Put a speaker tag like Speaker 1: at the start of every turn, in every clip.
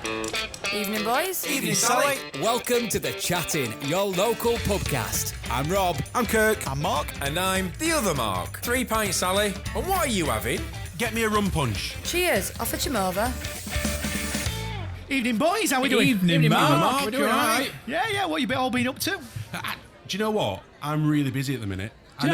Speaker 1: Evening, boys.
Speaker 2: Evening, Sally.
Speaker 3: Welcome to The Chatting, your local pubcast. I'm Rob.
Speaker 2: I'm Kirk.
Speaker 4: I'm Mark.
Speaker 5: And I'm the other Mark. 3 pints, Sally. And what are you having?
Speaker 2: Get me a rum punch.
Speaker 1: Cheers. Offer Chimova.
Speaker 4: Evening, boys. How we doing?
Speaker 3: Evening, Mark.
Speaker 2: We're doing all right.
Speaker 4: Yeah. What you all been up to?
Speaker 2: Do you know what? I'm really busy at the minute. I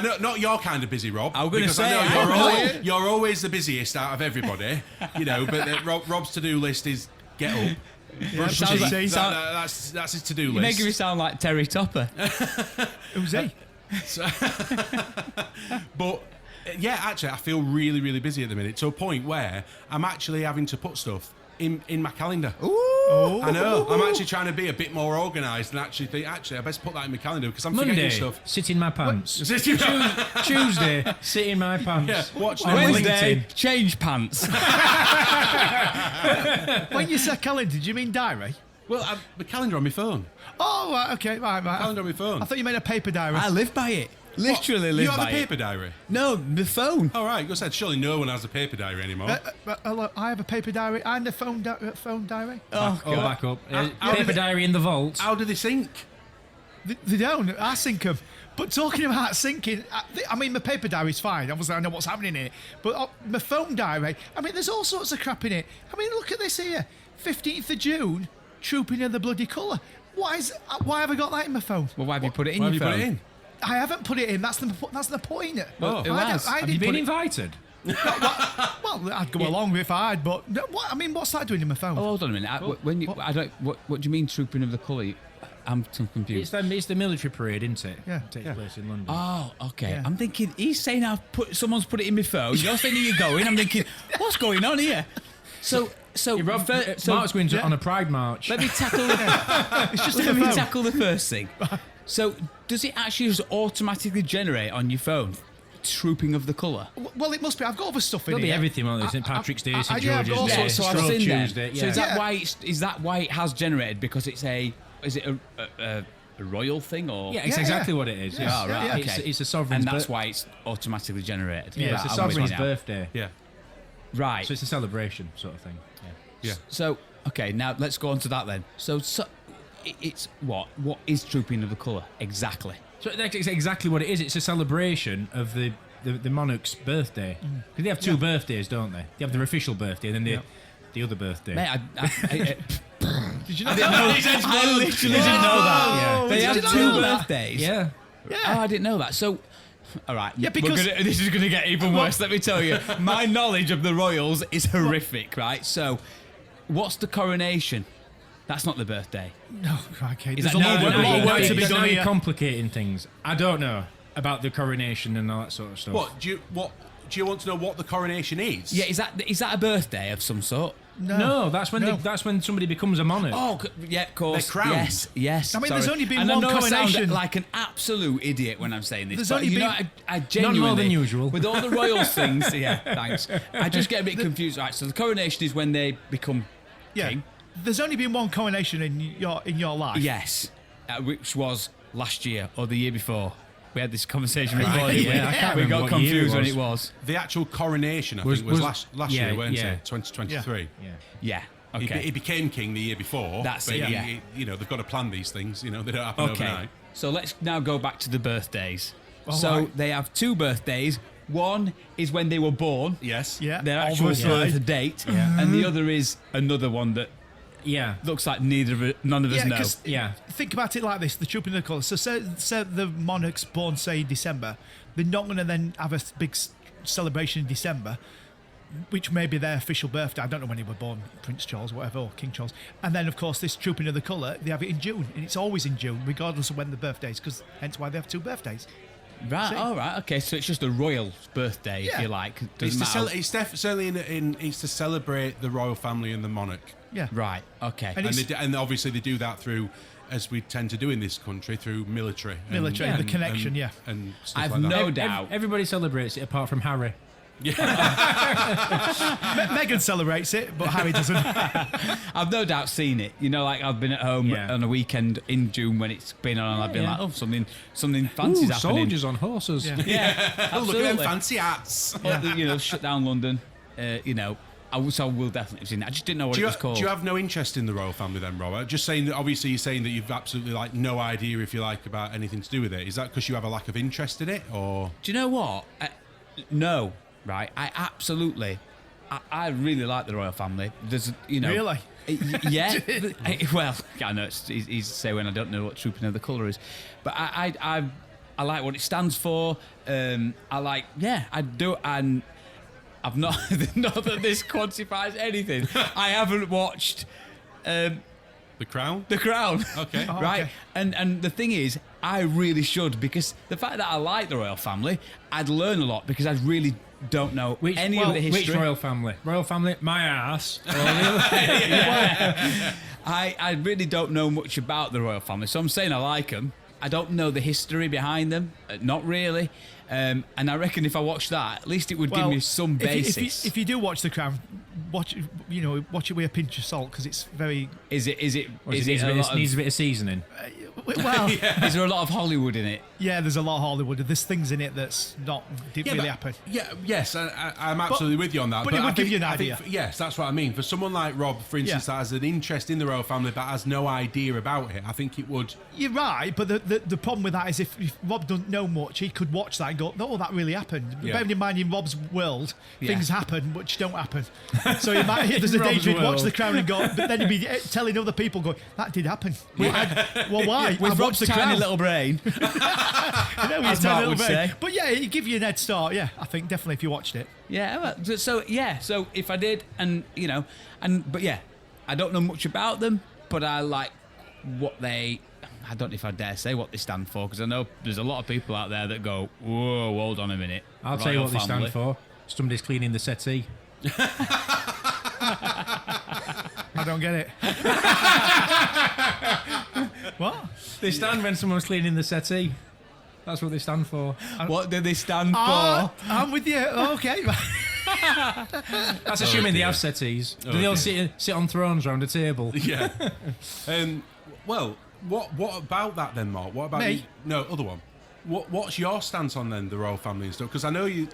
Speaker 2: know, not your kind of busy, Rob.
Speaker 3: I was going to say,
Speaker 2: I know you're always the busiest out of everybody, but Rob's to-do list is get up. Brush teeth. That's his to-do list.
Speaker 3: You're making me sound like Terry Topper.
Speaker 4: Who's he?
Speaker 2: But yeah, actually, I feel really, really busy at the minute, to a point where I'm actually having to put stuff in my calendar.
Speaker 4: Ooh.
Speaker 2: I know. I'm actually trying to be a bit more organised and actually think, I best put that in my calendar because I'm forgetting stuff.
Speaker 6: Sit in my pants. Tuesday, sit in my pants.
Speaker 2: Yeah, watch
Speaker 3: Wednesday, change pants.
Speaker 4: When you say calendar, do you mean diary?
Speaker 2: Well, the calendar on my phone.
Speaker 4: Oh, right, okay, right.
Speaker 2: Calendar on my phone.
Speaker 4: I thought you meant a paper diary.
Speaker 3: I live by it. Literally live
Speaker 2: You
Speaker 3: by
Speaker 2: have a
Speaker 3: it.
Speaker 2: paper diary?
Speaker 3: No, the phone.
Speaker 2: All right, go said. Surely no one has a paper diary anymore.
Speaker 4: Hello, I have a paper diary and a phone diary.
Speaker 3: Oh,
Speaker 6: Oh,
Speaker 3: God.
Speaker 6: back up.
Speaker 2: How
Speaker 6: Paper
Speaker 2: did
Speaker 6: diary in the vault.
Speaker 2: How do they sync?
Speaker 4: They don't. I sync them. But talking about syncing, I mean, my paper diary's fine. Obviously, I know what's happening in it. But my phone diary, I mean, there's all sorts of crap in it. I mean, look at this here. 15th of June, Trooping of the Bloody Colour. Why have I got that in my phone?
Speaker 3: Well, why have you put it in
Speaker 2: Why
Speaker 3: your
Speaker 2: have you
Speaker 3: phone?
Speaker 2: put it in?
Speaker 4: I haven't put it in. That's the point.
Speaker 3: Well, who has?
Speaker 4: I
Speaker 6: Have
Speaker 4: didn't
Speaker 6: you been
Speaker 4: put it-
Speaker 6: invited?
Speaker 4: Well, I'd go along if I had, but what's that doing in my phone?
Speaker 3: Oh, hold on a minute. What do you mean, Trooping of the Colour? I'm so confused.
Speaker 6: It's the military parade, isn't it?
Speaker 4: Yeah.
Speaker 6: Takes place in London.
Speaker 3: Oh, okay.
Speaker 4: Yeah.
Speaker 3: I'm thinking, he's saying someone's put it in my phone. You're saying you're going. I'm thinking, what's going on here? So
Speaker 6: Rob,
Speaker 3: so
Speaker 6: Mark's going on a pride march.
Speaker 3: let me tackle.
Speaker 4: It's just in
Speaker 3: Let
Speaker 4: my
Speaker 3: me
Speaker 4: phone.
Speaker 3: tackle the first thing. So, does it actually just automatically generate on your phone Trooping of the Colour?
Speaker 4: Well, it must be. I've got other stuff in
Speaker 6: There'll be
Speaker 4: here.
Speaker 6: everything on it. St. Patrick's Day, St.
Speaker 4: yeah, I've got all
Speaker 6: George's Day,
Speaker 4: sorts
Speaker 3: So I've
Speaker 6: Stroke
Speaker 3: seen them.
Speaker 6: Tuesday.
Speaker 3: So
Speaker 6: Yeah.
Speaker 3: is that why it has generated? Because it's a royal thing, or
Speaker 6: Yeah, it's
Speaker 4: Yeah,
Speaker 6: exactly
Speaker 4: yeah.
Speaker 6: what it is.
Speaker 3: Oh, right,
Speaker 4: yeah.
Speaker 3: okay.
Speaker 6: It's a sovereign's
Speaker 3: and that's
Speaker 6: birth-
Speaker 3: why it's automatically generated.
Speaker 6: Yeah,
Speaker 3: Right,
Speaker 6: it's a
Speaker 3: I'm with
Speaker 6: sovereign's
Speaker 3: you now.
Speaker 6: birthday.
Speaker 2: Yeah.
Speaker 3: Right.
Speaker 6: So it's a celebration sort of thing. Yeah.
Speaker 2: Yeah.
Speaker 3: So okay, now let's go on to that then. So it's what is Trooping of the Colour exactly?
Speaker 6: So that's exactly what it is. It's a celebration of the monarch's birthday. Because they have two birthdays, don't they? They have their official birthday and then the other birthday.
Speaker 3: Mate,
Speaker 4: Did you know
Speaker 3: I literally didn't know that.
Speaker 4: Oh,
Speaker 3: They
Speaker 4: did
Speaker 3: have
Speaker 4: you know
Speaker 3: two
Speaker 4: that?
Speaker 3: birthdays.
Speaker 6: Yeah.
Speaker 3: Oh, I didn't know that. So, all right.
Speaker 4: Yeah, because-
Speaker 3: this is going to get even worse. Let me tell you, my knowledge of the royals is horrific. Right. So, what's the coronation? That's not the birthday.
Speaker 4: No, okay.
Speaker 3: Is
Speaker 4: There's
Speaker 3: that
Speaker 4: a
Speaker 3: now-
Speaker 4: lot
Speaker 3: now-
Speaker 4: of work to be
Speaker 6: Now
Speaker 4: done
Speaker 6: you're
Speaker 4: here.
Speaker 6: complicating things. I don't know about the coronation and all that sort of stuff.
Speaker 2: What do you want to know what the coronation is?
Speaker 3: Yeah. Is that a birthday of some sort?
Speaker 6: No, that's when somebody becomes a monarch.
Speaker 3: Oh, yeah, of course.
Speaker 2: They're crowned.
Speaker 3: Yes.
Speaker 4: I mean,
Speaker 3: sorry.
Speaker 4: there's only been
Speaker 3: and
Speaker 4: one
Speaker 3: I know I
Speaker 4: coronation.
Speaker 3: sound like an absolute idiot when I'm saying this.
Speaker 4: There's
Speaker 3: but
Speaker 4: only
Speaker 3: you
Speaker 4: been-
Speaker 3: know, I genuinely,
Speaker 6: more than usual.
Speaker 3: with all the royals things. Yeah, thanks. I just get a bit confused. Right, so the coronation is when they become king.
Speaker 4: There's only been one coronation in your life.
Speaker 3: Yes, which was last year or the year before. We had this conversation before.
Speaker 6: Right,
Speaker 3: didn't we?
Speaker 6: yeah, I can't
Speaker 3: we
Speaker 6: remember
Speaker 3: got
Speaker 6: what year
Speaker 3: confused
Speaker 6: it
Speaker 3: when
Speaker 6: was.
Speaker 3: it was.
Speaker 2: The actual coronation, I
Speaker 6: Was-
Speaker 2: think, was
Speaker 6: was-
Speaker 2: last
Speaker 6: yeah,
Speaker 2: year, weren't
Speaker 6: yeah.
Speaker 2: it? 2023.
Speaker 6: Yeah.
Speaker 3: Yeah.
Speaker 2: He
Speaker 3: Okay.
Speaker 2: became king the year before.
Speaker 3: That's
Speaker 2: but
Speaker 3: it, yeah.
Speaker 2: they've got to plan these things. They don't happen
Speaker 3: Okay.
Speaker 2: overnight.
Speaker 3: So let's now go back to the birthdays.
Speaker 4: All
Speaker 3: so
Speaker 4: right.
Speaker 3: they have two birthdays. One is when they were born.
Speaker 2: Yes.
Speaker 4: Yeah.
Speaker 3: Their actual
Speaker 4: Obviously.
Speaker 3: birth date, and the other is another one that
Speaker 6: Yeah.
Speaker 3: looks like none of us know.
Speaker 4: 'cause
Speaker 6: Yeah.
Speaker 4: think about it like this: the Trooping of the Colour. So, say the monarch's born, say in December, they're not going to then have a big celebration in December, which may be their official birthday. I don't know when he was born, Prince Charles, whatever, or King Charles. And then, of course, this Trooping of the Colour, they have it in June, and it's always in June, regardless of when the birthday is, because hence why they have two birthdays.
Speaker 3: Right,
Speaker 4: See?
Speaker 3: all right, okay. So it's just a royal birthday, if
Speaker 4: Yeah.
Speaker 3: you like.
Speaker 2: It's,
Speaker 3: Doesn't matter.
Speaker 2: certainly it's to celebrate the royal family and the monarch.
Speaker 4: Yeah.
Speaker 3: Right, okay.
Speaker 4: And it's-
Speaker 2: And obviously they do that through, as we tend to do in this country, through military.
Speaker 4: Military, the connection,
Speaker 2: and,
Speaker 4: yeah.
Speaker 2: And stuff
Speaker 3: I've
Speaker 2: like that.
Speaker 3: no doubt.
Speaker 6: Everybody celebrates it apart from Harry.
Speaker 4: Meghan celebrates it, but Harry doesn't.
Speaker 3: I've no doubt seen it. You know, like I've been at home
Speaker 6: Yeah.
Speaker 3: on a weekend in June when it's been on, and I've been
Speaker 6: yeah.
Speaker 3: like, oh, something fancy's happening.
Speaker 6: Soldiers on horses.
Speaker 4: Yeah.
Speaker 3: Yeah,
Speaker 2: Oh, look at them
Speaker 3: absolutely.
Speaker 2: fancy hats.
Speaker 3: You know, shut down London. You know, I will definitely have seen it. I just didn't know what it was called.
Speaker 2: Do you have no interest in the royal family then, Robert? Just saying that. Obviously, you're saying that you've absolutely like no idea, if you like, about anything to do with it. Is that because you have a lack of interest in it, or?
Speaker 3: Do you know what? No, right? I really like the royal family. There's,
Speaker 4: Really?
Speaker 3: Yeah. Well, I know it's easy to say when I don't know what trooping of the colour is, but I like what it stands for. I do, and I've not not that this quantifies anything. I haven't watched
Speaker 2: The Crown?
Speaker 3: The Crown.
Speaker 2: Okay.
Speaker 3: Right?
Speaker 4: okay.
Speaker 3: And the thing is, I really should, because the fact that I like the royal family, I'd learn a lot, because I really don't know any of the history.
Speaker 6: Which royal family? Royal family, my ass.
Speaker 3: I really don't know much about the royal family, so I'm saying I like them. I don't know the history behind them, not really. And I reckon if I watched that, at least it would give me some basics.
Speaker 4: If you do watch The Crown, watch it with a pinch of salt, because it's very.
Speaker 3: Is it
Speaker 6: Needs a bit of seasoning.
Speaker 4: Well,
Speaker 3: Is there a lot of Hollywood in it?
Speaker 4: yeah, there's a lot of Hollywood. There's things in it that's didn't really happen.
Speaker 2: Yeah, yes, I'm absolutely with you on that.
Speaker 4: but it would
Speaker 2: I
Speaker 4: give
Speaker 2: think-
Speaker 4: you an
Speaker 2: I think
Speaker 4: idea.
Speaker 2: yes, that's what I mean. For someone like Rob, for instance, that has an interest in the royal family but has no idea about it, I think it would.
Speaker 4: You're right, but the problem with that is if Rob doesn't know much, he could watch that and go, "Oh, that really happened."
Speaker 2: Yeah.
Speaker 4: Bearing in mind, in Rob's world,
Speaker 3: Yeah.
Speaker 4: things happen which don't happen. So he might, there's a danger he'd watch The Crown and go, but then he'd be telling other people, going, "That did happen." Well, why?
Speaker 3: With
Speaker 4: I've
Speaker 3: Rob's
Speaker 4: watched The
Speaker 3: tiny
Speaker 4: Crown.
Speaker 3: little brain.
Speaker 4: No,
Speaker 3: as
Speaker 4: he's
Speaker 3: Mark
Speaker 4: tiny
Speaker 3: would
Speaker 4: little brain.
Speaker 3: say.
Speaker 4: But yeah, it'd give you an head start. Yeah, I think definitely if you watched it.
Speaker 3: Yeah, well, so if I did, but yeah, I don't know much about them, but I like what they. I don't know if I dare say what they stand for, because I know there's a lot of people out there that go, "Whoa, hold on a minute."
Speaker 6: I'll tell you what they
Speaker 3: Family.
Speaker 6: stand for. Somebody's cleaning the settee.
Speaker 4: I don't get it. What?
Speaker 6: They stand when someone's cleaning the settee. That's what they stand for.
Speaker 3: What do they stand
Speaker 4: Ah,
Speaker 3: for?
Speaker 4: I'm with you. Okay.
Speaker 6: That's assuming they have settees. Do they all sit on thrones around a table?
Speaker 2: Yeah. Well, what about that then, Mark? What about
Speaker 4: Me?
Speaker 2: you? No, other one. What's your stance on then the royal family and stuff? Because I know you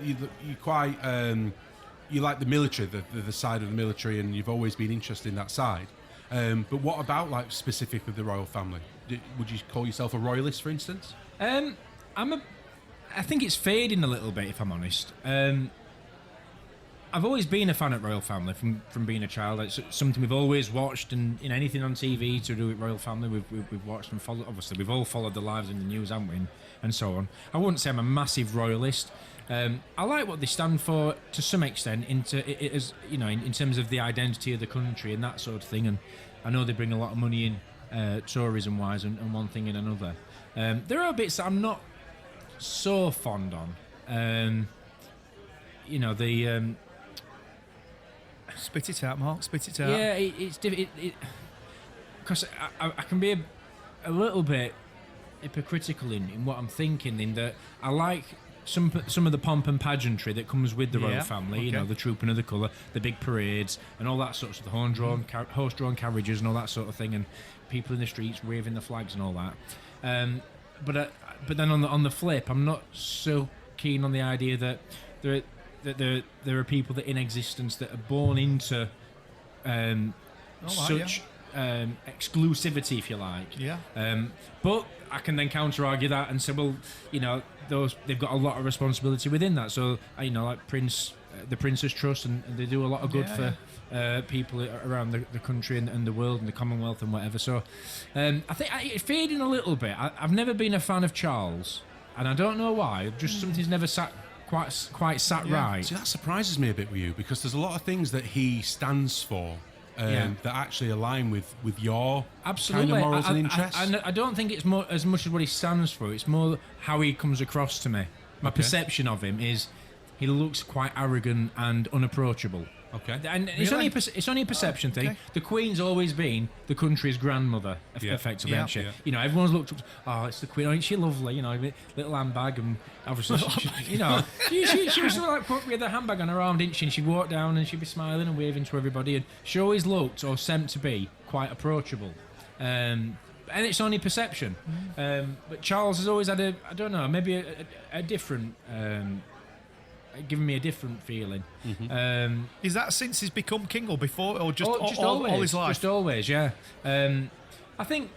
Speaker 2: quite you like the military, the side of the military, and you've always been interested in that side. But what about like specifically the royal family? Would you call yourself a royalist, for instance?
Speaker 6: I think it's fading a little bit, if I'm honest. I've always been a fan of royal family from being a child. It's something we've always watched, and in anything on TV to do with royal family, we've watched and followed. Obviously, we've all followed the lives in the news, haven't we? And so on. I wouldn't say I'm a massive royalist. I like what they stand for to some extent, in terms of the identity of the country and that sort of thing. And I know they bring a lot of money in, tourism-wise, and one thing and another. There are bits that I'm not so fond on.
Speaker 4: Spit it out, Mark. Spit it out.
Speaker 6: Yeah, it's difficult. Because I can be a little bit hypocritical in what I'm thinking, in that I like some of the pomp and pageantry that comes with the royal family.
Speaker 4: Okay.
Speaker 6: The trooping of the colour, the big parades, and all that sort of stuff, the horse-drawn carriages and all that sort of thing, and people in the streets waving the flags and all that. But then on the flip, I'm not so keen on the idea that there are people that in existence that are born into such exclusivity, if you like.
Speaker 4: Yeah.
Speaker 6: But I can then counter argue that and say, well, they've got a lot of responsibility within that. So like the Prince's Trust, and they do a lot of good for people around the country and the world and the Commonwealth and whatever. So I think it's fading a little bit. I've never been a fan of Charles, and I don't know why. Just something's never sat quite sat right.
Speaker 2: See, that surprises me a bit with you, because there's a lot of things that he stands for that actually align with your
Speaker 6: Absolutely.
Speaker 2: kind of morals and interests.
Speaker 6: I don't think it's more as much as what he stands for. It's more how he comes across to me. My perception of him is he looks quite arrogant and unapproachable.
Speaker 2: Okay.
Speaker 6: And it's only a perception thing.
Speaker 4: okay.
Speaker 6: The Queen's always been the country's grandmother, effectively,
Speaker 4: Yeah.
Speaker 6: hasn't she? Everyone's looked up. Oh, it's the Queen. Isn't she lovely? Little handbag, and obviously, she was like with her handbag on her arm, didn't she? And she'd walk down and she'd be smiling and waving to everybody, and she always looked or seemed to be quite approachable. And it's only perception. But Charles has always had maybe a different giving me a different feeling.
Speaker 4: Is that since he's become king or before, or just,
Speaker 6: Just
Speaker 4: all his life?
Speaker 6: Just always, yeah. I think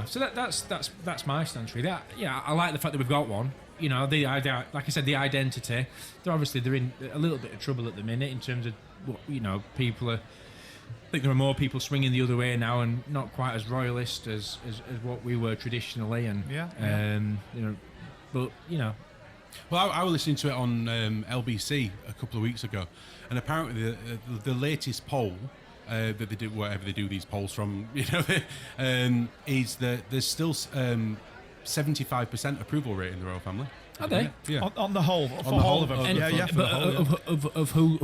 Speaker 6: so that's my stance really. I like the fact that we've got one. The idea, like I said, the identity. They're in a little bit of trouble at the minute in terms of what people are. I think there are more people swinging the other way now, and not quite as royalist as what we were traditionally. And but
Speaker 2: Well, I was listening to it on LBC a couple of weeks ago, and apparently the latest poll that they do, whatever they do these polls from, is that there's still 75% approval rate in the royal family.
Speaker 6: Are they?
Speaker 2: Yeah.
Speaker 4: On the whole, for
Speaker 2: the
Speaker 4: all
Speaker 2: whole
Speaker 4: of them.
Speaker 2: of-
Speaker 4: Yeah, for the whole,
Speaker 6: Of who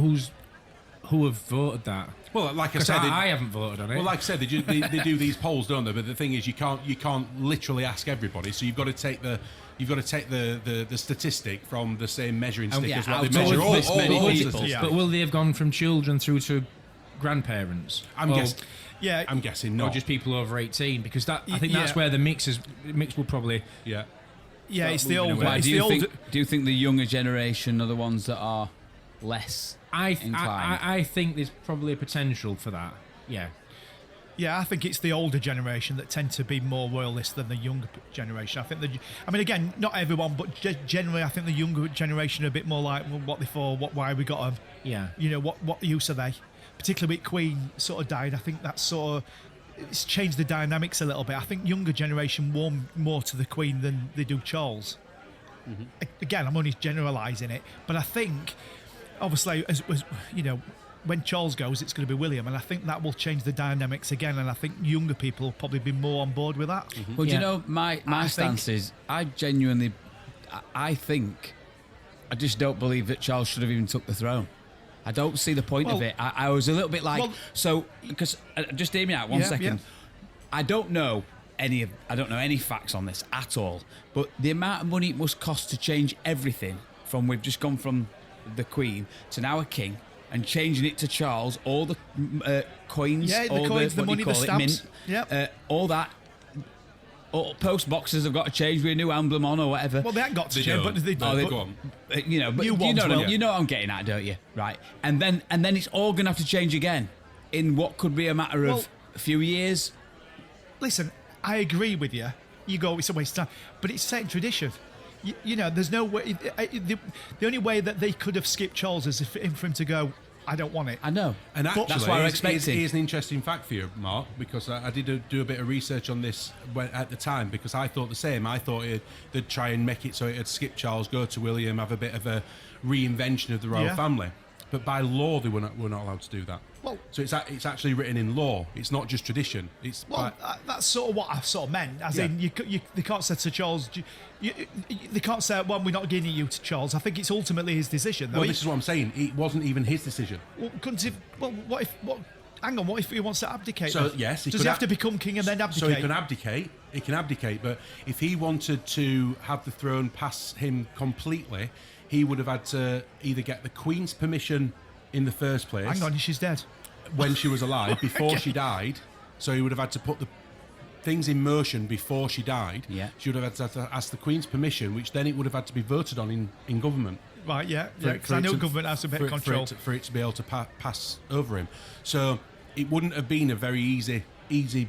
Speaker 6: have voted that?
Speaker 2: Well, like I
Speaker 6: 'Cause
Speaker 2: said,
Speaker 6: I haven't voted on it.
Speaker 2: well, like I said, they do these polls, don't they? But the thing is, you can't literally ask everybody. So you've got to take the statistic from the same measuring stick as what they
Speaker 3: out of
Speaker 2: measure all
Speaker 3: this many people.
Speaker 2: statistics.
Speaker 4: Yeah.
Speaker 6: But will they have gone from children through to grandparents?
Speaker 2: I'm guessing.
Speaker 4: yeah.
Speaker 2: I'm guessing
Speaker 6: Or
Speaker 2: not.
Speaker 6: just people over 18? Because I think that's
Speaker 4: Yeah.
Speaker 6: where the mix will probably.
Speaker 2: Yeah.
Speaker 4: Yeah, it's the
Speaker 6: moving
Speaker 4: older.
Speaker 6: away.
Speaker 4: It's
Speaker 3: Do
Speaker 4: the
Speaker 3: you
Speaker 4: older.
Speaker 3: think the younger generation are the ones that are less inclined?
Speaker 6: I think there's probably a potential for that. Yeah.
Speaker 4: Yeah, I think it's the older generation that tend to be more royalist than the younger generation. I mean, again, not everyone, but generally, I think the younger generation are a bit more like, well, what they for, why we got them.
Speaker 6: Yeah.
Speaker 4: What use are they? Particularly with Queen sort of died, I think that sort of it's changed the dynamics a little bit. I think younger generation warm more to the Queen than they do Charles. Again, I'm only generalising it, but I think obviously, as when Charles goes, it's going to be William, and I think that will change the dynamics again. And I think younger people will probably be more on board with that.
Speaker 3: Well, do
Speaker 6: Yeah.
Speaker 3: you know, my stance is, I think, I just don't believe that Charles should have even took the throne. I don't see the point of
Speaker 4: Well-
Speaker 3: it. I was a little bit like,
Speaker 4: Well-
Speaker 3: because just hear me out one
Speaker 4: Yeah,
Speaker 3: second.
Speaker 4: yeah.
Speaker 3: I don't know any facts on this at all, but the amount of money it must cost to change everything we've just gone from the Queen to now a king, and changing it to Charles, all the coins,
Speaker 4: Yeah, the
Speaker 3: all
Speaker 4: coins, the
Speaker 3: what do
Speaker 4: money,
Speaker 3: you
Speaker 4: the
Speaker 3: call it,
Speaker 4: stamps.
Speaker 3: mint,
Speaker 4: Yep.
Speaker 3: all that. All post boxes have got to change with a new emblem on or whatever.
Speaker 4: Well, they haven't got to
Speaker 2: They
Speaker 4: change,
Speaker 2: don't.
Speaker 4: but they
Speaker 2: Oh, they
Speaker 4: but-
Speaker 2: go on.
Speaker 3: But
Speaker 4: New
Speaker 3: you
Speaker 4: ones
Speaker 3: know,
Speaker 4: will.
Speaker 3: you know what I'm getting at, don't you? Right, and then it's all going to have to change again in what could be a matter of
Speaker 4: Well-
Speaker 3: a few years.
Speaker 4: Listen, I agree with you. You go, it's a waste of time, but it's set in tradition. There's no way. The only way that they could have skipped Charles is for him to go, I don't want it.
Speaker 3: I know,
Speaker 2: And actually,
Speaker 3: that's what I'm expecting.
Speaker 2: Here's an interesting fact for you, Mark, because I did do a bit of research on this at the time, because I thought the same. I thought they'd try and make it so it'd skip Charles, go to William, have a bit of a reinvention of the royal
Speaker 4: Yeah.
Speaker 2: family. But by law, they were not allowed to do that.
Speaker 4: Well-
Speaker 2: so it's actually written in law. It's not just tradition. It's
Speaker 4: Well, that's sort of what I sort of meant. As
Speaker 2: Yeah.
Speaker 4: in, they can't say to Charles, they can't say, well, we're not giving you to Charles. I think it's ultimately his decision. Though.
Speaker 2: well, this is what I'm saying. It wasn't even his decision.
Speaker 4: What if he wants to abdicate?
Speaker 2: So,
Speaker 4: then?
Speaker 2: yes, he
Speaker 4: does
Speaker 2: could
Speaker 4: he have
Speaker 2: ab-
Speaker 4: to become king and then abdicate?
Speaker 2: So he can abdicate. He can abdicate, but if he wanted to have the throne pass him completely, he would have had to either get the Queen's permission in the first place
Speaker 4: Hang on, she's dead.
Speaker 2: when she was alive, before she died. So he would have had to put the things in motion before she died.
Speaker 3: Yeah.
Speaker 2: She would have had to ask the Queen's permission, which then it would have had to be voted on in government.
Speaker 4: Right, yeah.
Speaker 2: For-
Speaker 4: Because
Speaker 2: for
Speaker 4: I
Speaker 2: it
Speaker 4: know
Speaker 2: to-
Speaker 4: government has a bit
Speaker 2: for
Speaker 4: of
Speaker 2: it-
Speaker 4: control.
Speaker 2: for it to be able to pass over him. So it wouldn't have been a very easy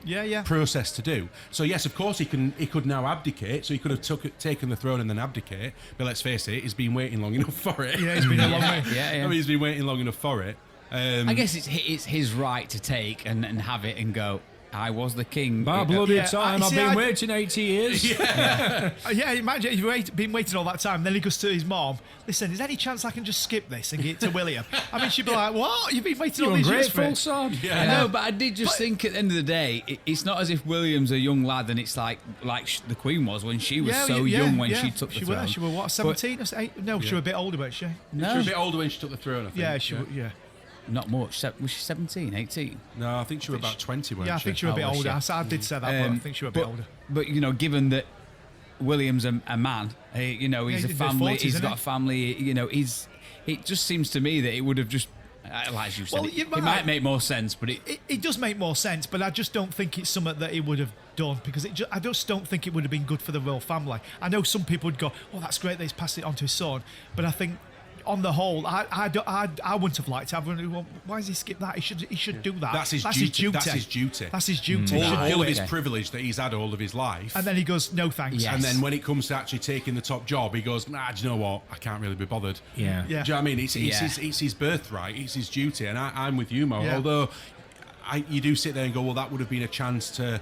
Speaker 4: Yeah.
Speaker 2: process to do. So yes, of course he could now abdicate. So he could have taken the throne and then abdicate. But let's face it, he's been waiting long enough for it.
Speaker 4: Yeah, it's been a long way.
Speaker 3: Yeah, yeah.
Speaker 2: I mean, he's been waiting long enough for it.
Speaker 3: I guess it's his right to take and have it and go, I was the king.
Speaker 6: By bloody
Speaker 4: Yeah,
Speaker 6: time, I've
Speaker 4: see,
Speaker 6: been
Speaker 4: I-
Speaker 6: waiting 80 years.
Speaker 4: Yeah, imagine if you've been waiting all that time. Then he goes to his mom. Listen, is there any chance I can just skip this and get it to William? I mean, she'd be like, "What? You've been waiting all
Speaker 6: You
Speaker 4: these years for
Speaker 6: ungrateful
Speaker 4: it?"
Speaker 6: sod.
Speaker 3: I know, but I did just think at the end of the day, it's not as if William's a young lad and it's like the Queen was when she was so young when she took the throne.
Speaker 4: She was what, 17 or 8? No, she was a bit older, but she.
Speaker 2: She
Speaker 3: No,
Speaker 2: was a bit older when she took the throne, I think.
Speaker 4: Yeah, she. Yeah.
Speaker 3: not much. Was she 17, 18?
Speaker 2: No, I think she was about 20 when
Speaker 4: Yeah, I think she was a bit
Speaker 3: Oh, was
Speaker 4: older.
Speaker 3: she?
Speaker 4: I did say that, but I think she was a bit older.
Speaker 3: But given that William's a man, he's
Speaker 4: he's
Speaker 3: a
Speaker 4: in his
Speaker 3: family.
Speaker 4: 40s,
Speaker 3: He's
Speaker 4: isn't
Speaker 3: got
Speaker 4: he?
Speaker 3: a family. It just seems to me that it would have just, like you said,
Speaker 4: Well,
Speaker 3: it
Speaker 4: you're
Speaker 3: might
Speaker 4: right.
Speaker 3: make more sense. But
Speaker 4: It does make more sense, but I just don't think it's something that he would have done because I just don't think it would have been good for the royal family. I know some people would go, "Oh, that's great that he's passed it on to his son," but I think on the whole, I wouldn't have liked to have. Well, why does he skip that? He should do that.
Speaker 2: That's his duty. That's his duty.
Speaker 4: That's his duty. He should
Speaker 2: All
Speaker 4: do
Speaker 2: of his
Speaker 4: it.
Speaker 2: privilege that he's had all of his life.
Speaker 4: And then he goes, no thanks.
Speaker 3: Yes.
Speaker 2: And then when it comes to actually taking the top job, he goes, nah, do you know what? I can't really be bothered.
Speaker 6: Yeah.
Speaker 4: Yeah.
Speaker 2: Do you know what I mean? It's his birthright. It's his duty. And I'm with you, Mo.
Speaker 4: Yeah.
Speaker 2: Although you do sit there and go, well, that would have been a chance to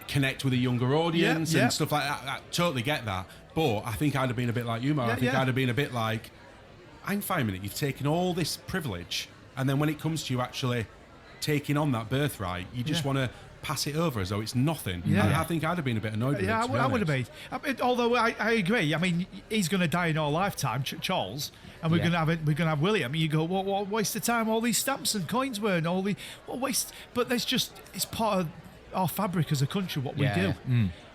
Speaker 2: connect with a younger audience and stuff like that. I totally get that. But I think I'd have been a bit like you, Mo. I think I'd have been a bit like, hang fire a minute, you've taken all this privilege, and then when it comes to you actually taking on that birthright, you just want to pass it over as though it's nothing.
Speaker 4: Yeah.
Speaker 2: I think I'd have been a bit annoyed with it.
Speaker 4: Yeah,
Speaker 2: to be
Speaker 4: I would have
Speaker 2: honest.
Speaker 4: been. Although I agree. I mean, he's going to die in our lifetime, Charles, and we're going to have William. You go, what waste of time all these stamps and coins were, and all the what waste. But there's just it's part of our fabric as a country, what we do.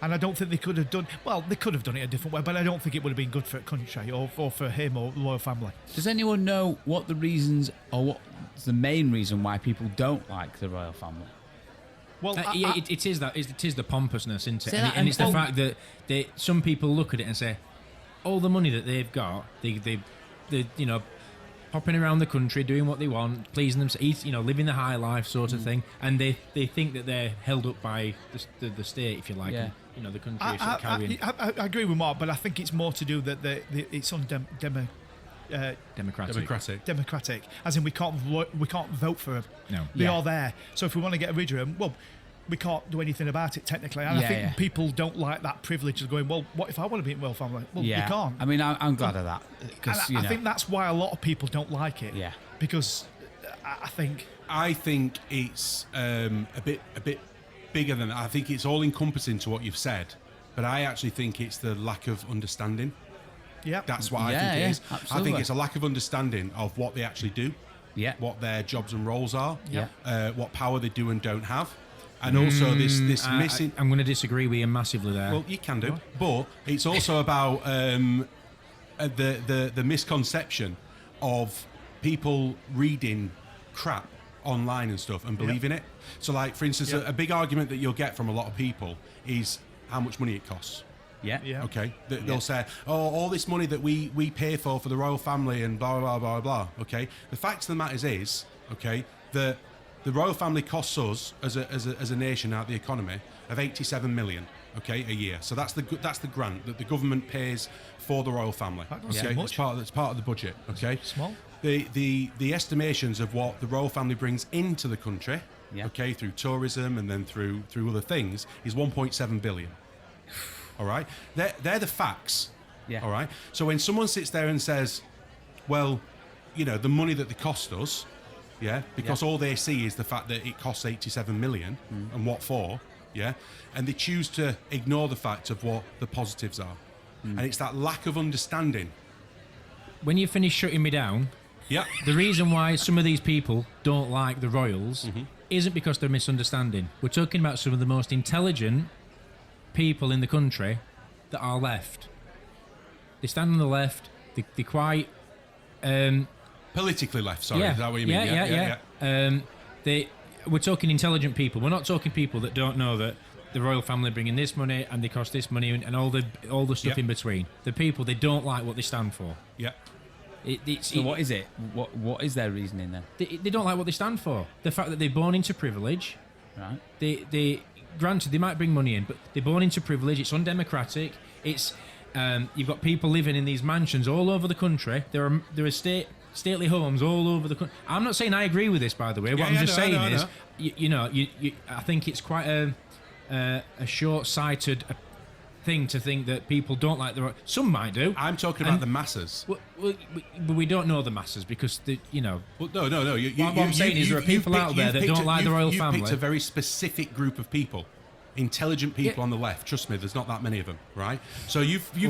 Speaker 4: And I don't think they could have done. Well, they could have done it a different way, but I don't think it would have been good for the country or for him or the royal family.
Speaker 3: Does anyone know what the reasons or what's the main reason why people don't like the royal family?
Speaker 4: Well,
Speaker 6: It is the pompousness, isn't it?
Speaker 3: Say
Speaker 6: And,
Speaker 3: that
Speaker 6: and it's the
Speaker 3: and-
Speaker 6: fact that some people look at it and say, all the money that they've got, they popping around the country, doing what they want, pleasing themselves, living the high life sort of thing, and they think that they're held up by the state, if you like,
Speaker 3: Yeah.
Speaker 6: and, the country is sort of carrying
Speaker 4: I agree with Mark, but I think it's more to do that it's democratic, as in we can't vote for them.
Speaker 6: No.
Speaker 4: They
Speaker 3: Yeah.
Speaker 4: are there. So if we want to get rid of them, well, we can't do anything about it technically. And I think people don't like that privilege of going, well, what if I want to be in royal family? Well, you can't.
Speaker 3: I mean, I'm glad of that.
Speaker 4: And
Speaker 3: 'Cause,
Speaker 4: I think that's why a lot of people don't like it.
Speaker 3: Yeah.
Speaker 4: Because I think
Speaker 2: I think it's a bit bigger than that. I think it's all encompassing to what you've said, but I actually think it's the lack of understanding. That's what I think it is. I
Speaker 3: absolutely.
Speaker 2: think it's a lack of understanding of what they actually do, what their jobs and roles are, what power they do and don't have, and also this missing.
Speaker 6: I'm going to disagree with you massively there.
Speaker 2: Well, you can do, but it's also about the misconception of people reading crap online and stuff and believing it. So, like for instance, a big argument that you'll get from a lot of people is how much money it costs.
Speaker 3: Yeah.
Speaker 2: Okay. They'll say, "Oh, all this money that we pay for the royal family and blah blah blah blah." Okay. The fact of the matter is, okay, that the royal family costs us as a nation out the economy of 87 million. Okay, a year. So that's the grant that the government pays for the royal family.
Speaker 4: That doesn't
Speaker 2: Okay,
Speaker 4: seem much.
Speaker 2: it's part of the budget. Okay.
Speaker 4: Small.
Speaker 2: The estimations of what the royal family brings into the country, okay, through tourism and then through other things, is 1.7 billion. All right, they're the facts.
Speaker 3: Yeah.
Speaker 2: All right. So when someone sits there and says, "Well, the money that they cost us," because all they see is the fact that it costs 87 million, and what for? And they choose to ignore the fact of what the positives are, and it's that lack of understanding.
Speaker 6: When you finish shutting me down,
Speaker 2: Yeah.
Speaker 6: the reason why some of these people don't like the royals isn't because they're misunderstanding. We're talking about some of the most intelligent people in the country that are left. They stand on the left. They're quite
Speaker 2: Politically left, sorry. Is that what you mean?
Speaker 6: Yeah. We're talking intelligent people. We're not talking people that don't know that the royal family bring in this money and they cost this money and all the stuff in between. The people, they don't like what they stand for.
Speaker 2: Yeah.
Speaker 3: So what is it? What is their reasoning then?
Speaker 6: They don't like what they stand for. The fact that they're born into privilege.
Speaker 3: Right.
Speaker 6: They granted they might bring money in, but they're born into privilege. It's undemocratic. It's you've got people living in these mansions all over the country. There are stately homes all over the country. I'm not saying I agree with this, by the way. What I'm just saying is, I think it's quite a short-sighted thing to think that people don't like the. Some might do.
Speaker 2: I'm talking about the masses.
Speaker 6: Well, we don't know the masses because
Speaker 2: Well, no.
Speaker 6: What I'm saying is there are people out there that don't like the royal family.
Speaker 2: You've picked a very specific group of people. Intelligent people on the left. Trust me, there's not that many of them, right? So you've picked.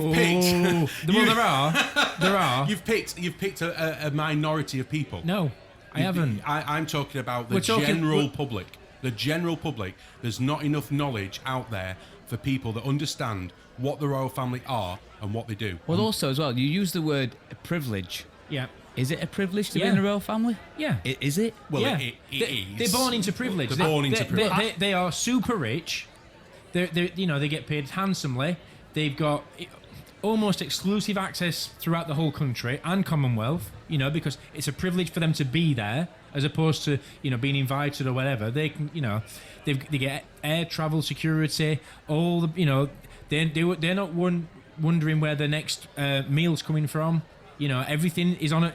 Speaker 6: There are.
Speaker 2: You've picked a minority of people.
Speaker 6: No, I haven't.
Speaker 2: I'm talking about the general public. The general public. There's not enough knowledge out there for people that understand what the royal family are and what they do.
Speaker 3: Well, also as well, you use the word privilege.
Speaker 6: Yeah.
Speaker 3: Is it a privilege to be in the royal family?
Speaker 6: Yeah.
Speaker 3: Is it?
Speaker 2: Well,
Speaker 6: yeah.
Speaker 2: it is.
Speaker 6: They're born into privilege.
Speaker 2: They're born into privilege.
Speaker 6: They are super rich. They get paid handsomely. They've got almost exclusive access throughout the whole country and Commonwealth, you know, because it's a privilege for them to be there as opposed to, you know, being invited or whatever. They can, you know, they get air travel security, all the, you know, they're not wondering where the next meal's coming from. You know, everything is on it.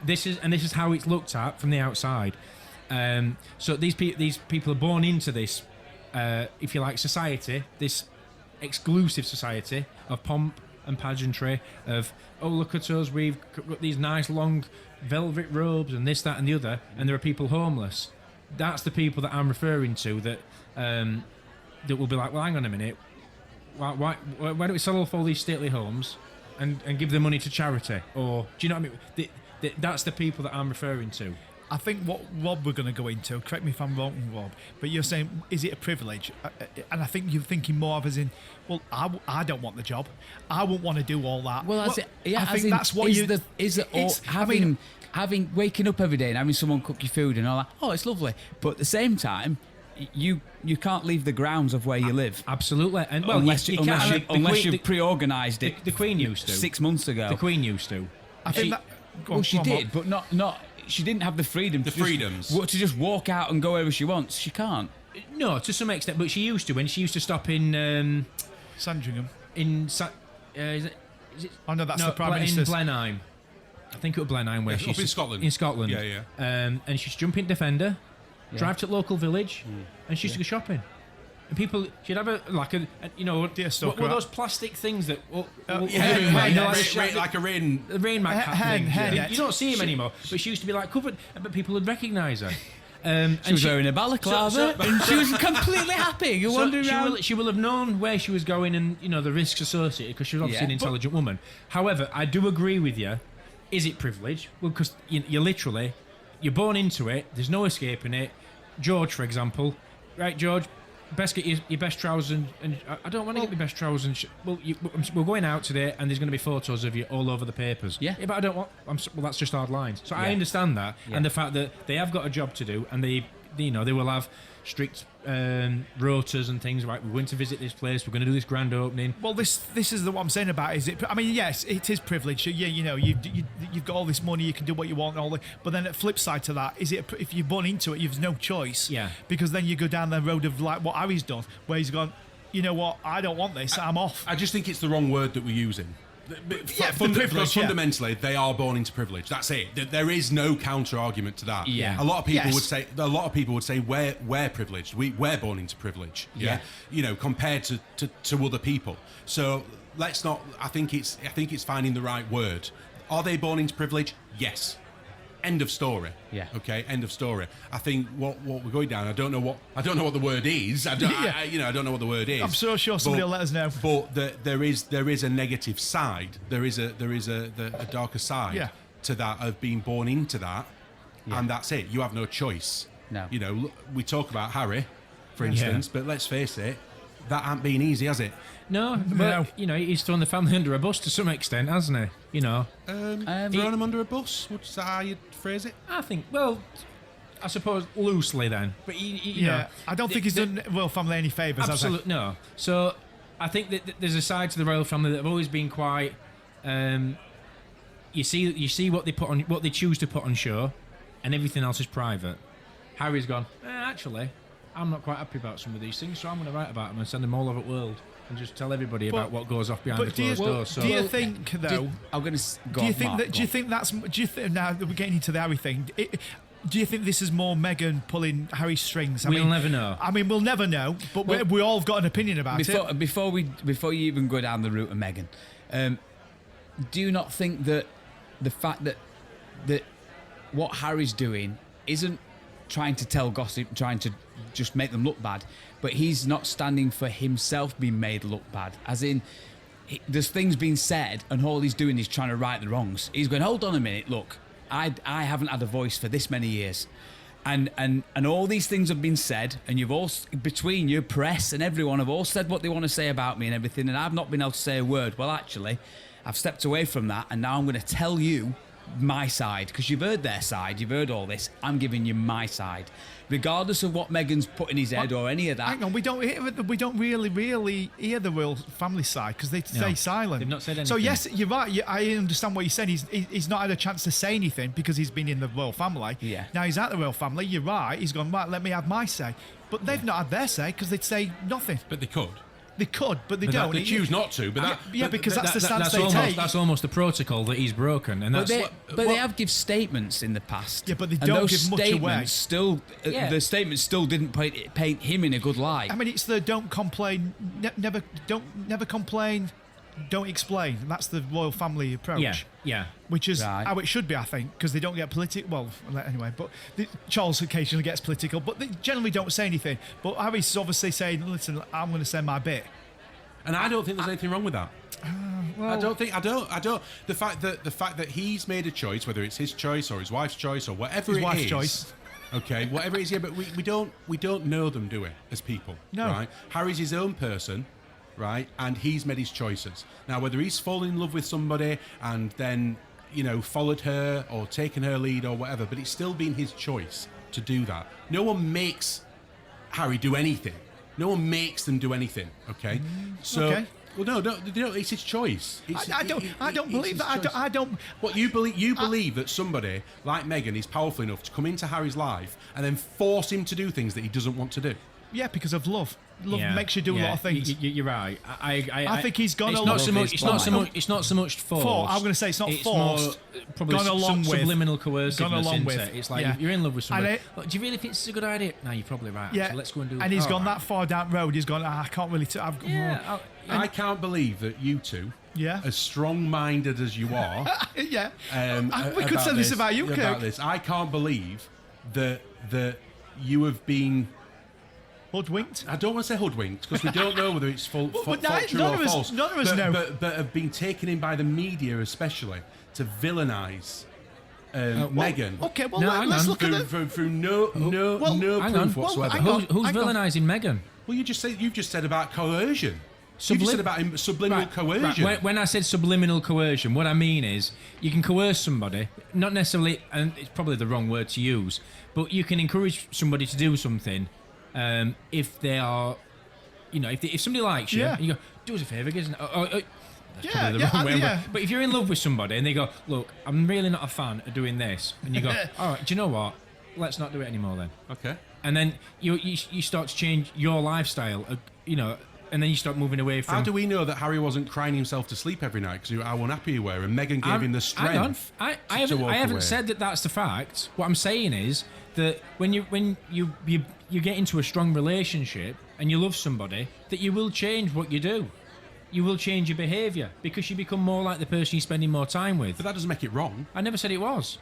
Speaker 6: This is how it's looked at from the outside. So these people are born into this, if you like, society, this exclusive society of pomp and pageantry, of, oh, look at us, we've got these nice long velvet robes and this, that and the other, and there are people homeless. That's the people that I'm referring to, that that will be like, well, hang on a minute, why don't we sell off all these stately homes and give the money to charity? Or, do you know what I mean? That's the people that I'm referring to.
Speaker 4: I think what Rob we're going to go into, correct me if I'm wrong, Rob, but you're saying, is it a privilege? And I think you're thinking more of as in, well, I don't want the job. I wouldn't want to do all that.
Speaker 3: Well,
Speaker 4: I think that's what
Speaker 3: having waking up every day and having someone cook your food and all that. Oh, it's lovely. But at the same time, you can't leave the grounds of where you live.
Speaker 6: Absolutely. And well,
Speaker 3: unless you've pre-organised it.
Speaker 6: The Queen used to.
Speaker 3: 6 months ago.
Speaker 6: The Queen used to.
Speaker 4: I think
Speaker 3: she did, but not. She didn't have the freedom. To just walk out and go wherever she wants. She can't.
Speaker 6: No, to some extent, but she used to. When she used to stop in
Speaker 4: Sandringham.
Speaker 6: Is it?
Speaker 4: Oh no, that's the Prime Minister's.
Speaker 6: In Blenheim. I think it was Blenheim where she's
Speaker 2: in Scotland.
Speaker 6: In Scotland.
Speaker 2: Yeah.
Speaker 6: And she's jumping Defender, drive to the local village, and she used to go shopping. And people, she'd have what were those plastic things that?
Speaker 2: Like a rain.
Speaker 6: The rain mat cap thing. You don't see them
Speaker 2: She-
Speaker 6: anymore, but she used to be like covered, but people would recognise her.
Speaker 3: She was wearing a balaclava and she was completely happy. You're wandering around.
Speaker 6: She will have known where she was going and, you know, the risks associated, because she was obviously an intelligent woman. However, I do agree with you. Is it privilege? Well, because you're born into it. There's no escaping it. George, for example. Right, George? Best get your best trousers and I don't want to get my best trousers and we're going out today and there's going to be photos of you all over the papers.
Speaker 3: Yeah,
Speaker 6: but I don't want. Well, that's just hard lines. So I understand that, and the fact that they have got a job to do, and they will have strict rotas and things. Right, we're going to visit this place. We're going to do this grand opening.
Speaker 4: Well, this is what I'm saying about. Is it? I mean, yes, it is privilege. Yeah, you know, you've got all this money, you can do what you want, and all. But then, at the flip side to that, is it? If you're born into it, you've no choice.
Speaker 6: Yeah.
Speaker 4: Because then you go down the road of like what Harry's done, where he's gone. You know what? I don't want this. I'm off.
Speaker 2: I just think it's the wrong word that we're using.
Speaker 4: Privilege,
Speaker 2: fundamentally, they are born into privilege. That's it. There is no counter argument to that.
Speaker 3: Yeah.
Speaker 2: A lot of people would say. A lot of people would say we're privileged. We're born into privilege. Yeah. You know, compared to other people. So let's not. I think it's finding the right word. Are they born into privilege? Yes. End of story.
Speaker 3: Yeah.
Speaker 2: Okay. End of story. I think what we're going down. I don't know what the word is. I don't know what the word is.
Speaker 4: I'm so sure somebody will let us know.
Speaker 2: But there is a negative side. There is a darker side to that of being born into that, and that's it. You have no choice.
Speaker 3: No.
Speaker 2: You know, we talk about Harry, for instance, but let's face it, that ain't been easy, has it?
Speaker 6: No, but you know, he's thrown the family under a bus to some extent, hasn't he? You know,
Speaker 2: thrown him under a bus. What's that? How you phrase it?
Speaker 6: I think. Well, I suppose loosely then. But you know,
Speaker 4: I don't think he's done royal family any favours.
Speaker 6: Absolutely no. So I think that there's a side to the royal family that have always been quite. You see what they put on, what they choose to put on show, and everything else is private. Harry's gone. Actually, I'm not quite happy about some of these things, so I'm going to write about them and send them all over the world. And just tell everybody about what goes off behind the closed doors. So
Speaker 4: do you think, though?
Speaker 3: I'm going to go.
Speaker 4: Do you think that's? Do you think now that we're getting into the Harry thing? Do you think this is more Meghan pulling Harry's strings?
Speaker 6: We'll never know.
Speaker 4: I mean, we'll never know. But we all have got an opinion about it.
Speaker 3: Before you even go down the route of Meghan, do you not think that the fact that what Harry's doing isn't trying to tell gossip, trying to just make them look bad, but he's not standing for himself being made look bad, as in there's things being said and all he's doing is trying to right the wrongs. He's going, hold on a minute, look, I haven't had a voice for this many years, and all these things have been said, and you've all, between your press and everyone, have all said what they want to say about me and everything, and I've not been able to say a word. Well, actually, I've stepped away from that, and now I'm going to tell you my side, because you've heard their side, you've heard all this. I'm giving you my side, regardless of what Meghan's put in his head or any of that.
Speaker 4: Hang on, we don't really hear the royal family side because they stay silent.
Speaker 6: They've not said
Speaker 4: So
Speaker 6: anything.
Speaker 4: yes, you're right. I understand what you're saying. He's not had a chance to say anything because he's been in the royal family.
Speaker 3: Yeah.
Speaker 4: Now he's at the royal family. You're right. He's gone right. Let me have my say. But they've not had their say because they'd say nothing.
Speaker 2: But they could.
Speaker 4: They could, but they don't.
Speaker 2: They choose not to. But that,
Speaker 4: Yeah,
Speaker 2: but
Speaker 4: because that's the stance
Speaker 6: that's
Speaker 4: they
Speaker 6: almost,
Speaker 4: take.
Speaker 6: That's almost the protocol that he's broken, and
Speaker 3: But
Speaker 6: that's
Speaker 3: they have give statements in the past.
Speaker 4: Yeah, but they
Speaker 3: and
Speaker 4: don't
Speaker 3: those
Speaker 4: give much away.
Speaker 3: statements still,
Speaker 6: Yeah.
Speaker 3: the statements still didn't paint him in a good light.
Speaker 4: I mean, it's the don't complain, never complain, don't explain. That's the royal family approach.
Speaker 6: yeah.
Speaker 4: Which is
Speaker 3: Right.
Speaker 4: how it should be, I think, because they don't get political. Well, anyway, but Charles occasionally gets political, but they generally don't say anything. But Harry's obviously saying, "Listen, I'm going to say my bit."
Speaker 2: And I don't think there's anything wrong with that. I don't. The fact that he's made a choice, whether it's his choice or his wife's choice or whatever
Speaker 4: His
Speaker 2: it
Speaker 4: wife's
Speaker 2: is,
Speaker 4: choice.
Speaker 2: Okay, whatever it is. Yeah, but we don't know them, do we? As people,
Speaker 4: No.
Speaker 2: Right? Harry's his own person, right? And he's made his choices. Now, whether he's fallen in love with somebody and then followed her or taken her lead or whatever, but it's still been his choice to do that. No one makes Harry do anything. No one makes them do anything. Okay, so.
Speaker 4: Okay.
Speaker 2: Well, no, it's his choice.
Speaker 4: I don't believe that. I don't.
Speaker 2: What you believe? You believe that somebody like Meghan is powerful enough to come into Harry's life and then force him to do things that he doesn't want to do.
Speaker 4: Yeah, because of love. Love
Speaker 6: Yeah,
Speaker 4: makes you do a lot of things.
Speaker 6: You're right. I
Speaker 4: think he's gone
Speaker 6: it's
Speaker 4: a
Speaker 6: not
Speaker 4: lot-
Speaker 6: so much. It's not so much. It's not so much forced.
Speaker 4: I'm going to say it's not
Speaker 6: It's
Speaker 4: forced.
Speaker 6: more probably
Speaker 4: Gone along with.
Speaker 6: subliminal coerciveness.
Speaker 4: Gone along
Speaker 6: isn't
Speaker 4: with.
Speaker 6: it? It's like
Speaker 4: Yeah.
Speaker 6: you're in love with somebody.
Speaker 4: And
Speaker 6: Look, do you really think it's a good idea? No, you're probably right.
Speaker 4: Yeah,
Speaker 6: So let's go and do it.
Speaker 4: And he's
Speaker 6: All
Speaker 4: gone
Speaker 6: right.
Speaker 4: that far down road. He's gone. I can't really.
Speaker 6: Yeah.
Speaker 2: I can't believe that you two,
Speaker 4: Yeah.
Speaker 2: as strong-minded as you are,
Speaker 4: Yeah. We could
Speaker 2: about
Speaker 4: say this about you, Kirk.
Speaker 2: About this, I can't believe that you have been.
Speaker 4: Hoodwinked.
Speaker 2: I don't want to say hoodwinked because we don't know whether it's true
Speaker 4: none
Speaker 2: or
Speaker 4: of us-
Speaker 2: false.
Speaker 4: none of us know.
Speaker 2: But have been taken in by the media, especially, to villainise Meghan.
Speaker 4: Okay, well,
Speaker 6: No,
Speaker 4: let's
Speaker 6: hang on.
Speaker 4: look at it.
Speaker 2: Through no
Speaker 6: hang on.
Speaker 2: proof whatsoever.
Speaker 4: hang on.
Speaker 6: Who's vilinising Meghan?
Speaker 2: Well, you've just said about coercion. You've just said about subliminal coercion.
Speaker 6: Right. When I said subliminal coercion, what I mean is you can coerce somebody, not necessarily, and it's probably the wrong word to use, but you can encourage somebody to do something if they are, if somebody likes you,
Speaker 4: Yeah.
Speaker 6: and you go, do us a favour, isn't it? That's
Speaker 4: Yeah,
Speaker 6: probably the
Speaker 4: yeah,
Speaker 6: wrong way.
Speaker 4: yeah.
Speaker 6: But if you're in love with somebody and they go, look, I'm really not a fan of doing this, and you go, all right, do you know what? Let's not do it anymore then.
Speaker 2: Okay.
Speaker 6: And then you start to change your lifestyle, and then you start moving away from.
Speaker 2: How do we know that Harry wasn't crying himself to sleep every night because how unhappy you were, and Meghan gave him the strength?
Speaker 6: I
Speaker 2: to walk
Speaker 6: haven't
Speaker 2: away?
Speaker 6: said that that's the fact. What I'm saying is that when you get into a strong relationship and you love somebody, that you will change what you do. You will change your behaviour because you become more like the person you're spending more time with.
Speaker 2: But that doesn't make it wrong.
Speaker 6: I never said it was.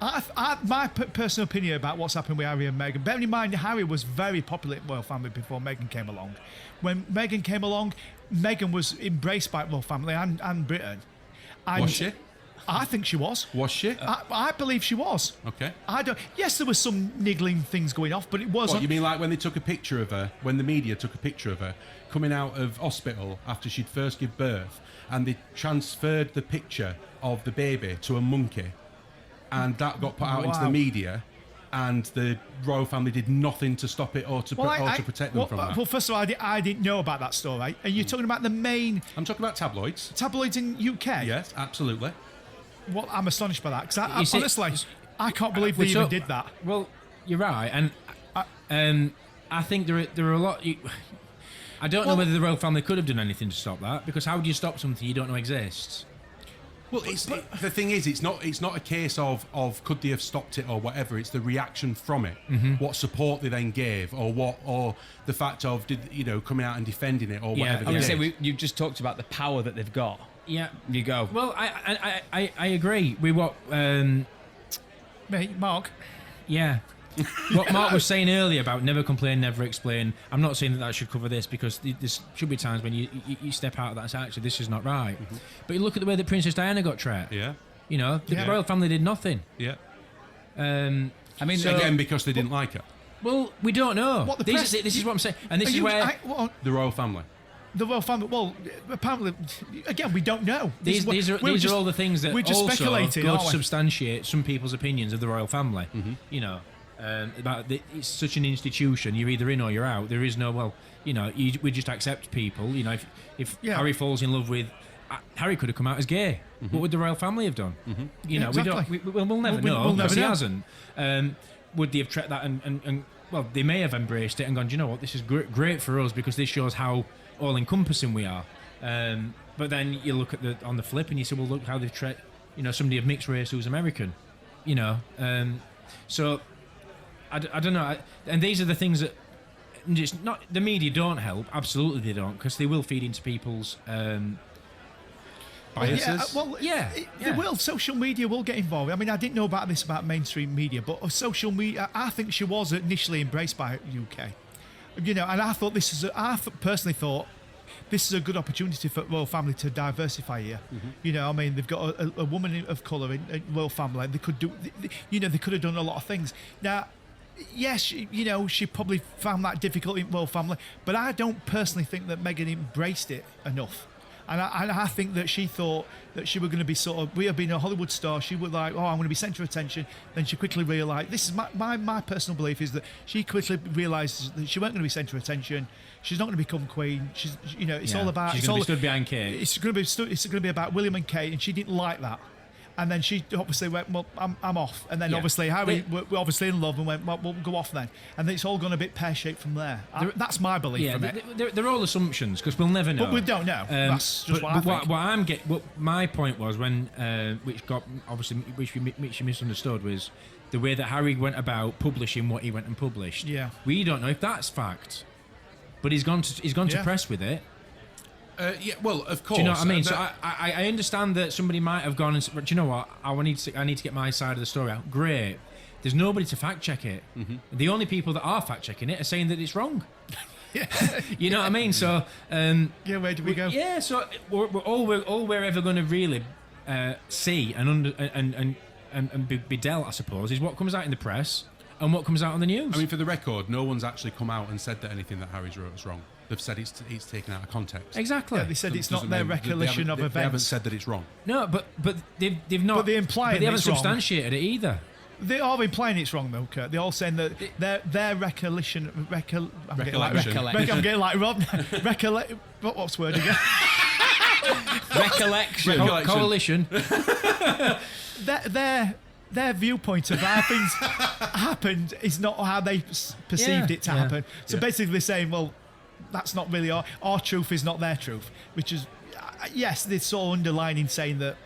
Speaker 4: My personal opinion about what's happened with Harry and Meghan, bearing in mind Harry was very popular in the royal family before Meghan came along. When Meghan came along, Meghan was embraced by the royal family and Britain. And
Speaker 2: Was she?
Speaker 4: I think she was.
Speaker 2: Was she?
Speaker 4: I believe she was.
Speaker 2: Okay.
Speaker 4: I don't. Yes, there was some niggling things going off, but it wasn't.
Speaker 2: What, you mean like when they took a picture of her, when the media took a picture of her coming out of hospital after she'd first give birth, and they transferred the picture of the baby to a monkey, and that got put out into the
Speaker 4: Wow.
Speaker 2: media, and the royal family did nothing to stop it or to protect them from that.
Speaker 4: Well, first of all, I didn't know about that story. And you're talking about the main
Speaker 2: I'm talking about tabloids.
Speaker 4: tabloids in UK.
Speaker 2: Yes, absolutely.
Speaker 4: Well, I'm astonished by that because
Speaker 6: You see-
Speaker 4: honestly, I can't believe they even did that.
Speaker 6: Well, you're right, and I think there are a lot. I don't know whether the royal family could have done anything to stop that, because how do you stop something you don't know exists?
Speaker 2: Well, the thing is, it's not a case of could they have stopped it or whatever. It's the reaction from it, what support they then gave, or the fact of coming out and defending it or
Speaker 6: Yeah,
Speaker 2: whatever.
Speaker 3: I was
Speaker 2: they
Speaker 3: going to
Speaker 2: did.
Speaker 3: say, you've just talked about the power that they've got.
Speaker 6: Yeah.
Speaker 3: You go.
Speaker 6: Well, I agree with what.
Speaker 4: Mate, Mark.
Speaker 6: Yeah. What Mark was saying earlier about never complain, never explain. I'm not saying that should cover this, because there should be times when you step out of that and say, actually, this is not right. But you look at the way that Princess Diana got treated.
Speaker 2: Yeah,
Speaker 6: The royal family did nothing.
Speaker 2: yeah.
Speaker 3: I mean,
Speaker 2: Again, because they didn't like her,
Speaker 6: Well, we don't know.
Speaker 4: What the
Speaker 6: this
Speaker 4: press-
Speaker 6: is what I'm saying. And this
Speaker 4: Are
Speaker 6: is
Speaker 4: you-
Speaker 6: where.
Speaker 4: what-
Speaker 2: the royal family.
Speaker 4: The royal family. Well, apparently, again, we don't know.
Speaker 6: These are all the things that
Speaker 4: we're just
Speaker 6: also
Speaker 4: speculating,
Speaker 6: go to
Speaker 4: aren't we?
Speaker 6: substantiate some people's opinions of the royal family. You know, it's such an institution. You're either in or you're out. There is no we just accept people. You know, if Harry falls in love with. Harry could have come out as gay. What would the royal family have done? You know,
Speaker 4: exactly.
Speaker 6: we'll never know.
Speaker 4: We'll never
Speaker 6: He
Speaker 4: know.
Speaker 6: hasn't. Would they have treated that and well, they may have embraced it and gone, do you know what, this is great for us because this shows how all-encompassing we are. But then you look at on the flip and you say, well, look how they've treated, somebody of mixed race who's American. So I don't know. And these are the things that just not the media don't help. Absolutely, they don't, because they will feed into people's.
Speaker 2: Biases.
Speaker 4: They will. Social media will get involved. I mean, I didn't know about mainstream media, but social media, I think she was initially embraced by UK. And I thought personally thought this is a good opportunity for royal family to diversify here. I mean, they've got a woman of colour in royal family. They could do, they could have done a lot of things. Now, yes, she probably found that difficult in royal family, but I don't personally think that Meghan embraced it enough. And I think that she thought that she was going to be we have been a Hollywood star. She was like, I'm going to be centre of attention. Then she quickly realised, this is my personal belief, is that she quickly realised that she weren't going to be centre of attention. She's not going to become queen. It's all about.
Speaker 6: She's going to be stood behind Kate.
Speaker 4: It's going to be about William and Kate, and she didn't like that. And then she obviously went, well, I'm off. And then obviously Harry, we're obviously in love and went, well, we'll go off then. And then it's all gone a bit pear-shaped from there. That's my belief from it.
Speaker 6: They're all assumptions, because we'll never know.
Speaker 4: But we don't know. That's just what I think.
Speaker 6: What my point was which you misunderstood, was the way that Harry went about publishing what he went and published.
Speaker 4: Yeah.
Speaker 6: We don't know if that's fact. But he's gone to press with it.
Speaker 2: Well, of course.
Speaker 6: Do you know what I mean? So I understand that somebody might have gone and said, do you know what? I need to get my side of the story out. Great. There's nobody to fact check it. The only people that are fact checking it are saying that it's wrong. You know what I mean? So
Speaker 4: where do we go?
Speaker 6: Yeah. So all we're ever going to really see and be dealt, I suppose, is what comes out in the press and what comes out on the news.
Speaker 2: I mean, for the record, no one's actually come out and said that anything that Harry's wrote is wrong. They've said it's taken out of context.
Speaker 6: Exactly.
Speaker 4: Yeah, they said it's not their recollection of events.
Speaker 2: They haven't said that it's wrong.
Speaker 6: No, but they've not.
Speaker 4: But they imply
Speaker 6: But they haven't
Speaker 4: it's wrong.
Speaker 6: substantiated it either.
Speaker 4: They are implying it's wrong, though, Kurt. They're all saying that their recollection.
Speaker 2: Recollection.
Speaker 4: I'm getting like Rob. What's the word again?
Speaker 3: Recollection.
Speaker 6: Coalition.
Speaker 4: Their viewpoint of how things happened is not how they perceived it to happen. So basically, they're saying, well, that's not really our truth is not their truth, which is yes, they're sort of underlining saying that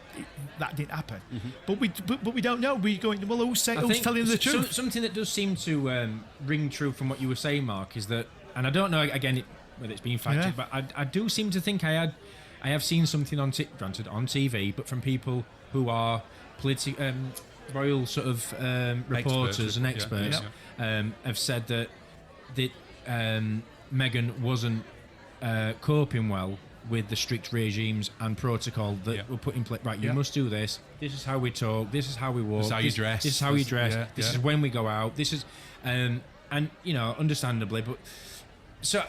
Speaker 4: didn't happen, but we don't know. We going, well, who's telling the truth?
Speaker 6: Something that does seem to ring true from what you were saying, Mark, is that, and I don't know again whether it's been fact checked, but I do seem to think I have seen something granted on TV, but from people who are royal sort of reporters and experts have said that Meghan wasn't coping well with the strict regimes and protocol that were put in place. Right, you must do this. This is how we talk. This is how we walk.
Speaker 2: This is how you dress.
Speaker 6: This is how you dress. This is when we go out. This is, and understandably, but so.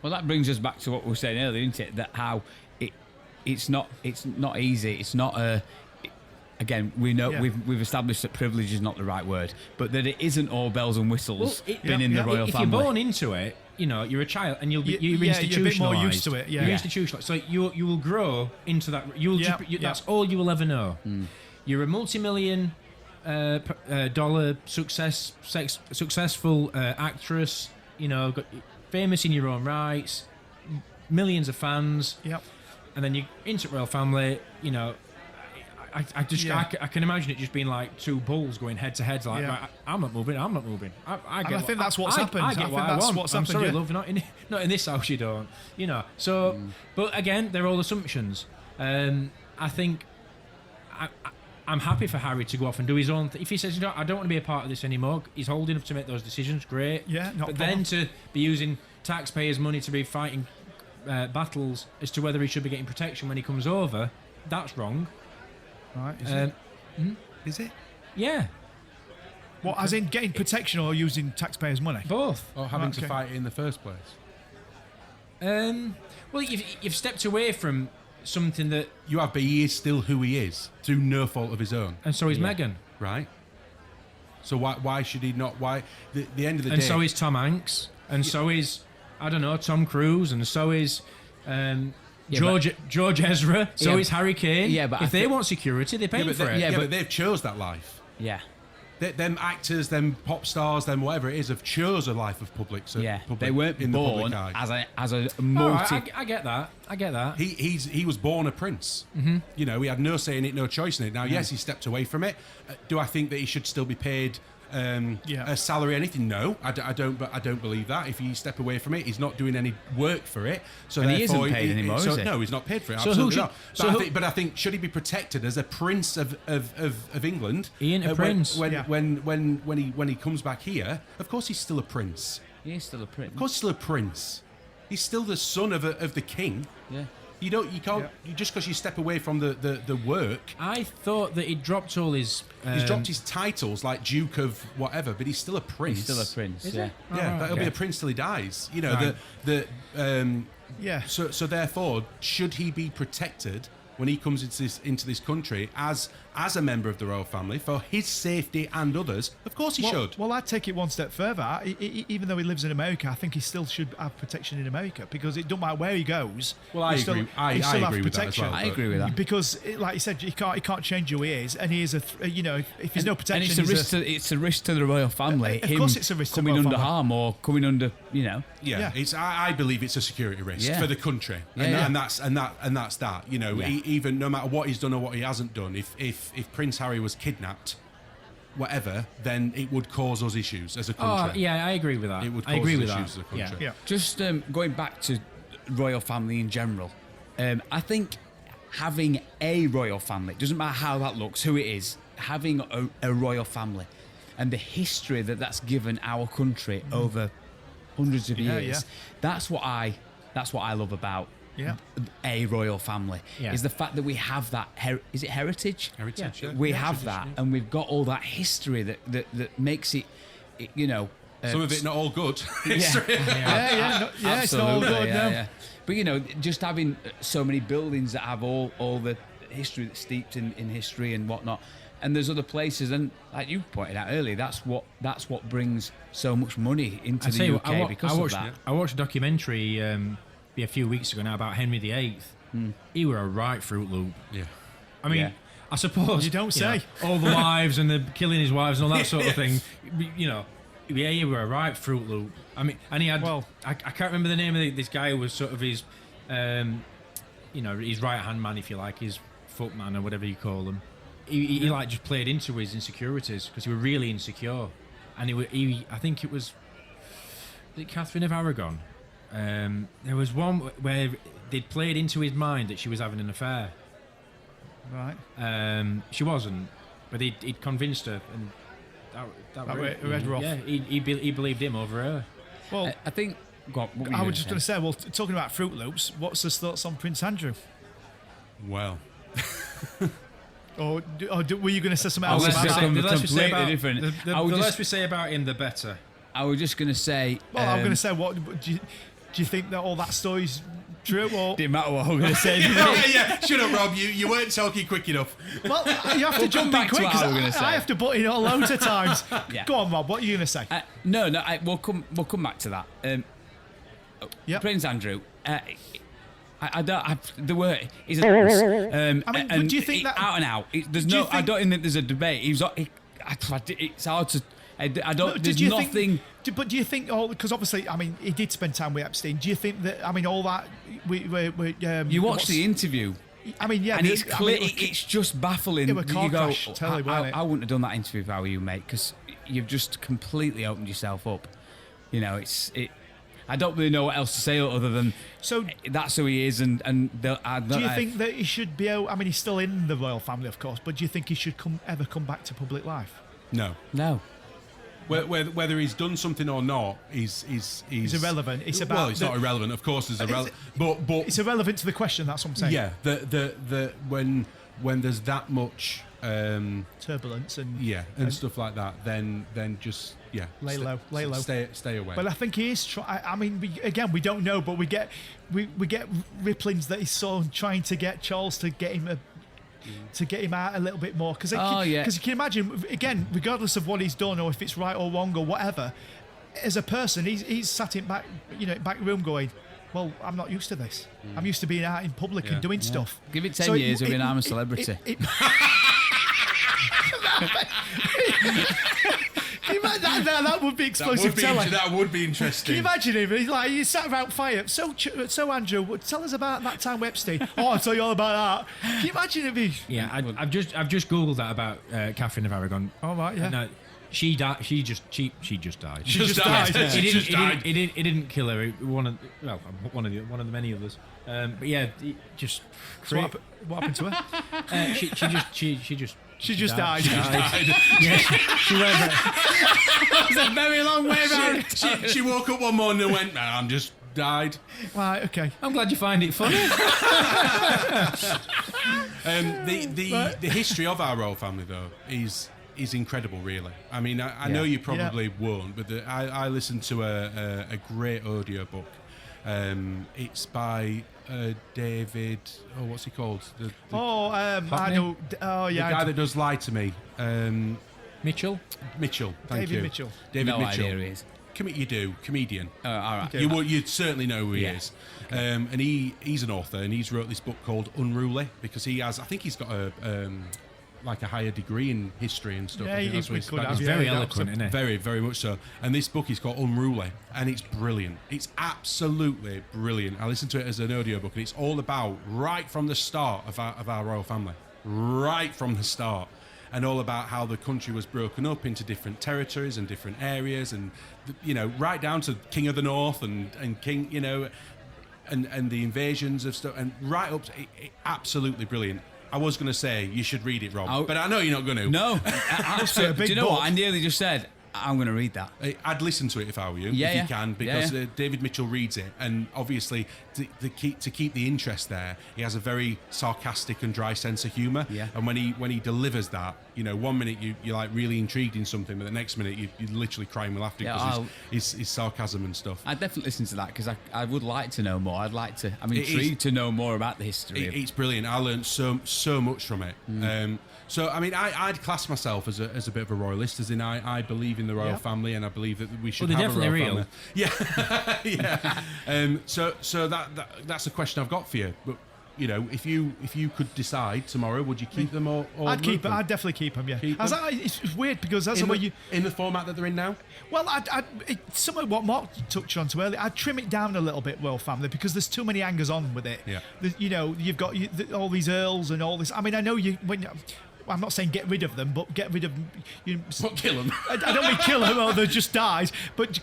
Speaker 3: Well, that brings us back to what we were saying earlier, isn't it? That how it's not easy. It's not a. Again, we know we've established that privilege is not the right word, but that it isn't all bells and whistles in the royal family.
Speaker 6: If you're born into it, you're a child, and you're institutionalized.
Speaker 4: You're a bit more used to it.
Speaker 6: You're institutionalized, so you will grow into that. That's all you will ever know. You're a multi-million dollar successful actress. Famous in your own rights, millions of fans.
Speaker 4: Yep.
Speaker 6: And then you into royal family. I can imagine it just being like two bulls going head to head. Like, right, I'm not moving. I think
Speaker 4: that's what's happened.
Speaker 6: I get what I want. I'm sorry, love. Not in this house. You don't. So, but again, they're all assumptions. I think I'm happy for Harry to go off and do his own. If he says, I don't want to be a part of this anymore, he's old enough to make those decisions. Great.
Speaker 4: Yeah.
Speaker 6: But then to be using taxpayers' money to be fighting battles as to whether he should be getting protection when he comes over, that's wrong.
Speaker 4: Right, is it?
Speaker 6: Yeah.
Speaker 4: What, as in getting protection or using taxpayers' money?
Speaker 6: Both.
Speaker 2: Or having to fight it in the first place.
Speaker 6: Well, you've stepped away from something that,
Speaker 2: You have, but he is still who he is through no fault of his own,
Speaker 6: and so is
Speaker 3: Yeah.
Speaker 6: Meghan,
Speaker 2: right? So why should he not? Why the end of the
Speaker 6: and
Speaker 2: day?
Speaker 6: so is Tom Hanks, and so is Tom Cruise, and so is George Ezra, so
Speaker 3: Yeah.
Speaker 6: is Harry Kane.
Speaker 3: Yeah, but
Speaker 6: if
Speaker 3: I
Speaker 6: they
Speaker 3: thi-
Speaker 6: want security, they pay
Speaker 2: yeah, but
Speaker 6: for
Speaker 2: they,
Speaker 6: it.
Speaker 2: yeah,
Speaker 3: but-
Speaker 2: but they've chose that life.
Speaker 3: Yeah.
Speaker 2: Them actors, them pop stars, them whatever it is, have chose a life of public. So
Speaker 3: Yeah.
Speaker 2: public,
Speaker 3: They weren't
Speaker 2: in the
Speaker 3: born
Speaker 2: public eye.
Speaker 3: as a
Speaker 6: All
Speaker 3: multi.
Speaker 6: right, I get that. I get that.
Speaker 2: He was born a prince. Mm-hmm. You know, he had no say in it, no choice in it. Now, yes, he stepped away from it. Do I think that he should still be paid a salary, anything? No, I don't. But I don't believe that. If you step away from it, he's not doing any work for it. So
Speaker 3: And he isn't
Speaker 2: therefore,
Speaker 3: paid anymore,
Speaker 2: so,
Speaker 3: is he?
Speaker 2: No, he's not paid for it.
Speaker 6: So who
Speaker 2: Absolutely
Speaker 6: should-
Speaker 2: not.
Speaker 6: so
Speaker 2: But,
Speaker 6: who-
Speaker 2: I think should he be protected as a prince of England?
Speaker 6: He ain't a prince.
Speaker 2: When he comes back here, of course he's still a prince.
Speaker 3: He is still a prince.
Speaker 2: Of course, he's still a prince. He's still the son of the king.
Speaker 3: Yeah.
Speaker 2: You can't just because you step away from the work.
Speaker 6: I thought that he dropped all his.
Speaker 2: He's dropped his titles like Duke of whatever, but he's still a prince.
Speaker 3: He's still a prince.
Speaker 6: Is
Speaker 3: Yeah.
Speaker 6: he?
Speaker 2: Yeah,
Speaker 6: Alright,
Speaker 2: that'll
Speaker 6: okay.
Speaker 2: be a prince till he dies. You know,
Speaker 6: Right.
Speaker 4: Yeah.
Speaker 2: So therefore, should he be protected when he comes into this country as a member of the royal family for his safety and others? Of course he should.
Speaker 4: Well, I'd take it one step further. Even though he lives in America, I think he still should have protection in America because it don't matter where he goes.
Speaker 2: Well, I
Speaker 4: he still-
Speaker 2: agree. I
Speaker 4: he still have
Speaker 2: agree with that as
Speaker 4: protection.
Speaker 2: well.
Speaker 3: I agree with that.
Speaker 4: Because, like you said, he can't change who he is, and he is if there's no protection,
Speaker 3: And it's a
Speaker 4: he's
Speaker 3: risk. It's a risk to the royal family.
Speaker 4: Of course it's a risk to the
Speaker 3: coming
Speaker 4: royal
Speaker 3: under
Speaker 4: family.
Speaker 3: harm or coming under.
Speaker 2: Yeah,
Speaker 4: Yeah.
Speaker 2: it's. I believe it's a security risk
Speaker 3: Yeah.
Speaker 2: for the country,
Speaker 3: Yeah,
Speaker 2: and,
Speaker 3: yeah.
Speaker 2: and that's that. You know,
Speaker 3: Yeah.
Speaker 2: even no matter what he's done or what he hasn't done, if Prince Harry was kidnapped, whatever, then it would cause us issues as a
Speaker 6: Oh,
Speaker 2: country.
Speaker 6: yeah, I agree with that.
Speaker 2: It would
Speaker 6: I
Speaker 2: cause
Speaker 6: agree
Speaker 2: us
Speaker 6: with
Speaker 2: issues
Speaker 6: that.
Speaker 2: as a country.
Speaker 4: Yeah.
Speaker 3: Just going back to royal family in general, I think having a royal family, doesn't matter how that looks, who it is, having a royal family and the history that's given our country over hundreds of
Speaker 4: Yeah,
Speaker 3: years,
Speaker 4: yeah.
Speaker 3: that's what I love about
Speaker 4: Yeah.
Speaker 3: a royal family,
Speaker 6: Yeah.
Speaker 3: is the fact that we have that, is it heritage?
Speaker 2: Heritage, yeah.
Speaker 3: We
Speaker 2: Yeah,
Speaker 3: have that, and we've got all that history that makes it, you know...
Speaker 2: Some of it not all good.
Speaker 3: Yeah.
Speaker 4: Yeah, it's not all
Speaker 3: Absolutely,
Speaker 4: good,
Speaker 3: yeah,
Speaker 4: no.
Speaker 3: yeah. But you know, just having so many buildings that have all the history that's steeped in history and whatnot, and there's other places, and like you pointed out earlier, that's what brings so much money into
Speaker 6: I
Speaker 3: the
Speaker 6: tell you
Speaker 3: UK
Speaker 6: what,
Speaker 3: because of that.
Speaker 6: I watched a documentary a few weeks ago now about Henry VIII. He were a right Fruit Loop.
Speaker 2: Yeah.
Speaker 6: I mean,
Speaker 3: Yeah.
Speaker 6: I suppose
Speaker 4: You don't say.
Speaker 6: know, all the wives and the killing his wives and all that sort of thing. You know, yeah, he were a right Fruit Loop. I mean, and he had.
Speaker 4: Well-
Speaker 6: I can't remember the name of this guy who was sort of his, his right hand man, if you like, his footman or whatever you call them. He like just played into his insecurities because he was really insecure, and I think it was Catherine of Aragon. There was one where they'd played into his mind that she was having an affair.
Speaker 4: Right.
Speaker 6: She wasn't, but he'd convinced her, and that
Speaker 4: read her off.
Speaker 6: Yeah, he believed him over her.
Speaker 4: Well,
Speaker 3: I think. Go on, what were you
Speaker 4: I
Speaker 3: gonna
Speaker 4: was just
Speaker 3: say?
Speaker 4: going to say, well, talking about Fruit Loops, what's his thoughts on Prince Andrew?
Speaker 2: Well,
Speaker 4: Or were you going to say something
Speaker 3: I
Speaker 4: else
Speaker 3: was
Speaker 4: about
Speaker 3: just
Speaker 4: that?
Speaker 3: gonna-
Speaker 6: The less we say
Speaker 3: completely
Speaker 6: about
Speaker 3: different.
Speaker 6: the
Speaker 3: I would
Speaker 6: less
Speaker 3: just-
Speaker 6: we say about him, the better.
Speaker 3: I was just going to say.
Speaker 4: Well, I'm going to say, what do you think that all that story's true? Or
Speaker 3: Didn't matter what I'm going to say.
Speaker 2: yeah. Shut up, Rob. You weren't talking quick enough.
Speaker 4: well, you have to jump in
Speaker 3: back to
Speaker 4: quick
Speaker 3: what I was gonna
Speaker 4: because
Speaker 3: say.
Speaker 4: I have to butt in all loads of times.
Speaker 3: Yeah.
Speaker 4: Go on, Rob. What are you going to say?
Speaker 3: No, we'll come back to that.
Speaker 4: Yep.
Speaker 3: Prince Andrew. I don't. The word is. And
Speaker 4: but do you think that-
Speaker 3: out and out? There's
Speaker 4: Do you
Speaker 3: no. I
Speaker 4: think-
Speaker 3: don't think there's a debate. It's hard to. I don't.
Speaker 4: No,
Speaker 3: there's nothing.
Speaker 4: But do you think? Because obviously, I mean, he did spend time with Epstein. Do you think that? I mean, all that.
Speaker 3: You watch the interview,
Speaker 4: I mean, yeah,
Speaker 3: and it's
Speaker 4: I
Speaker 3: clear.
Speaker 4: mean,
Speaker 3: it's just baffling.
Speaker 4: It was a car
Speaker 3: You go,
Speaker 4: crash, totally, wasn't it?
Speaker 3: I wouldn't have done that interview if I were you, mate, because you've just completely opened yourself up. You know, I don't really know what else to say other than
Speaker 4: So-
Speaker 3: that's who he is, and
Speaker 4: do you think that he should be? I mean, he's still in the royal family, of course, but do you think he should ever come back to public life?
Speaker 2: No.
Speaker 3: No.
Speaker 2: Whether he's done something or not is
Speaker 4: irrelevant. It's about
Speaker 2: well, it's not irrelevant. Of course, it's irrelevant. But
Speaker 4: It's irrelevant to the question. That's what I'm saying.
Speaker 2: yeah, the when there's that much
Speaker 4: Turbulence and
Speaker 2: and stuff like that, then just Yeah,
Speaker 4: Lay low, lay low.
Speaker 2: Stay away.
Speaker 4: But I think he is. I mean, we don't know, but we get ripplings that he's sort of trying to get Charles to get him out a little bit more. Because you can imagine, again, regardless of what he's done or if it's right or wrong or whatever, as a person, he's sat in back room going, well, I'm not used to this. I'm used to being out in public and doing stuff.
Speaker 3: Give it 10 years, he'll be I'm a celebrity.
Speaker 4: That would be explosive telling.
Speaker 2: That would be interesting.
Speaker 4: Can you imagine him? He's like, he sat around fire. So Andrew, tell us about that time with Epstein. Oh, I'll tell you all about that. Can you imagine if he?
Speaker 6: Yeah, I've just googled that about Catherine of Aragon.
Speaker 4: Oh right, yeah.
Speaker 6: No, she died. She just died.
Speaker 2: She just died.
Speaker 6: He didn't kill her. One of the many others. But yeah, just.
Speaker 4: So what happened to her?
Speaker 6: She
Speaker 4: just died.
Speaker 6: Yeah, she went. That was a very long way around.
Speaker 2: She woke up one morning and went, "Man, I'm just died."
Speaker 4: Right, okay.
Speaker 6: I'm glad you find it funny.
Speaker 2: The history of our royal family, though, is incredible, really. I mean, I know you probably won't, but I listened to a great audio book. It's by David. Oh, what's he called?
Speaker 4: I know. Oh, yeah.
Speaker 2: The guy that does Lie to Me.
Speaker 6: Mitchell.
Speaker 2: Thank you.
Speaker 4: Mitchell.
Speaker 2: David
Speaker 3: No
Speaker 2: Mitchell.
Speaker 3: idea who he is.
Speaker 2: You do, comedian.
Speaker 3: Oh, all right.
Speaker 2: Okay. You'd certainly know who he is. And he's an author, and he's wrote this book called Unruly because I think he's got a higher degree in history and stuff.
Speaker 4: Yeah,
Speaker 2: I think that's what
Speaker 4: he could have.
Speaker 6: He's very eloquent, isn't he?
Speaker 2: Very, very much so. And this book is called Unruly, and it's brilliant. It's absolutely brilliant. I listened to it as an audiobook, and it's all about right from the start of our royal family, right from the start, and all about how the country was broken up into different territories and different areas, and right down to King of the North and King, and the invasions of stuff, and right up to absolutely brilliant. I was going to say you should read it, Rob, but I know you're not going to.
Speaker 3: No,
Speaker 4: big
Speaker 3: do you know
Speaker 4: book.
Speaker 3: what? I nearly just said I'm going to read that.
Speaker 2: I'd listen to it if I were you, if you can, because David Mitchell reads it, and obviously to keep the interest there, he has a very sarcastic and dry sense of humour.
Speaker 3: Yeah.
Speaker 2: And when he delivers that, 1 minute you're like really intrigued in something, but the next minute you're literally crying with laughter because his sarcasm and stuff.
Speaker 3: I'd definitely listen to that because I would like to know more. I'm intrigued to know more about the history.
Speaker 2: It's brilliant. I learned so much from it. So, I mean, I'd class myself as a bit of a royalist, as in I believe in the royal family, and I believe that we should have a royal family. Yeah, yeah. So that's a question I've got for you. But if you could decide tomorrow, would you keep them or
Speaker 4: I'd keep them.
Speaker 2: them?
Speaker 4: I'd definitely keep them. Yeah.
Speaker 2: Keep them?
Speaker 4: It's weird because that's the way you
Speaker 2: in the format that they're in now.
Speaker 4: Well, it's some of what Mark touched on too earlier. I'd trim it down a little bit, royal family, because there's too many hangers on with it.
Speaker 2: Yeah.
Speaker 4: You've got all these earls and all this. I mean, I know I'm not saying get rid of them, but get rid of
Speaker 2: Not kill them.
Speaker 4: I don't mean kill them or they just dies, but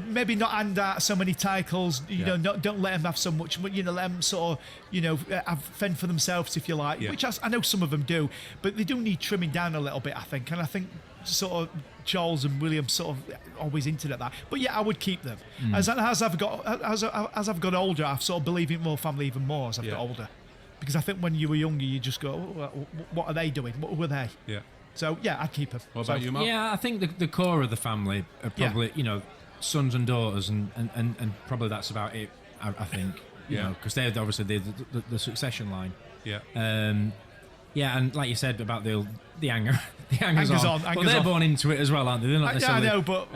Speaker 4: maybe not hand out so many titles. Don't let them have so much. Let them sort of fend for themselves, if you like.
Speaker 2: Yeah.
Speaker 4: Which I know some of them do, but they do need trimming down a little bit, I think. And I think sort of Charles and William sort of always hinted at that. But yeah, I would keep them. As I've got older, I've sort of believed in royal family even more as I've got older. Because I think when you were younger, you just go, what are they doing? What were they?
Speaker 2: Yeah.
Speaker 4: So, yeah, I'd keep them.
Speaker 2: What about you, Mark?
Speaker 6: Yeah, I think the core of the family are probably, sons and daughters, and probably that's about it, I think. Because they're obviously the succession line.
Speaker 2: Yeah.
Speaker 6: Yeah, and like you said about the hangers on.
Speaker 4: Hangers
Speaker 6: Well, they're
Speaker 4: on.
Speaker 6: born into it as well, aren't they? They're not necessarily.
Speaker 4: I know, but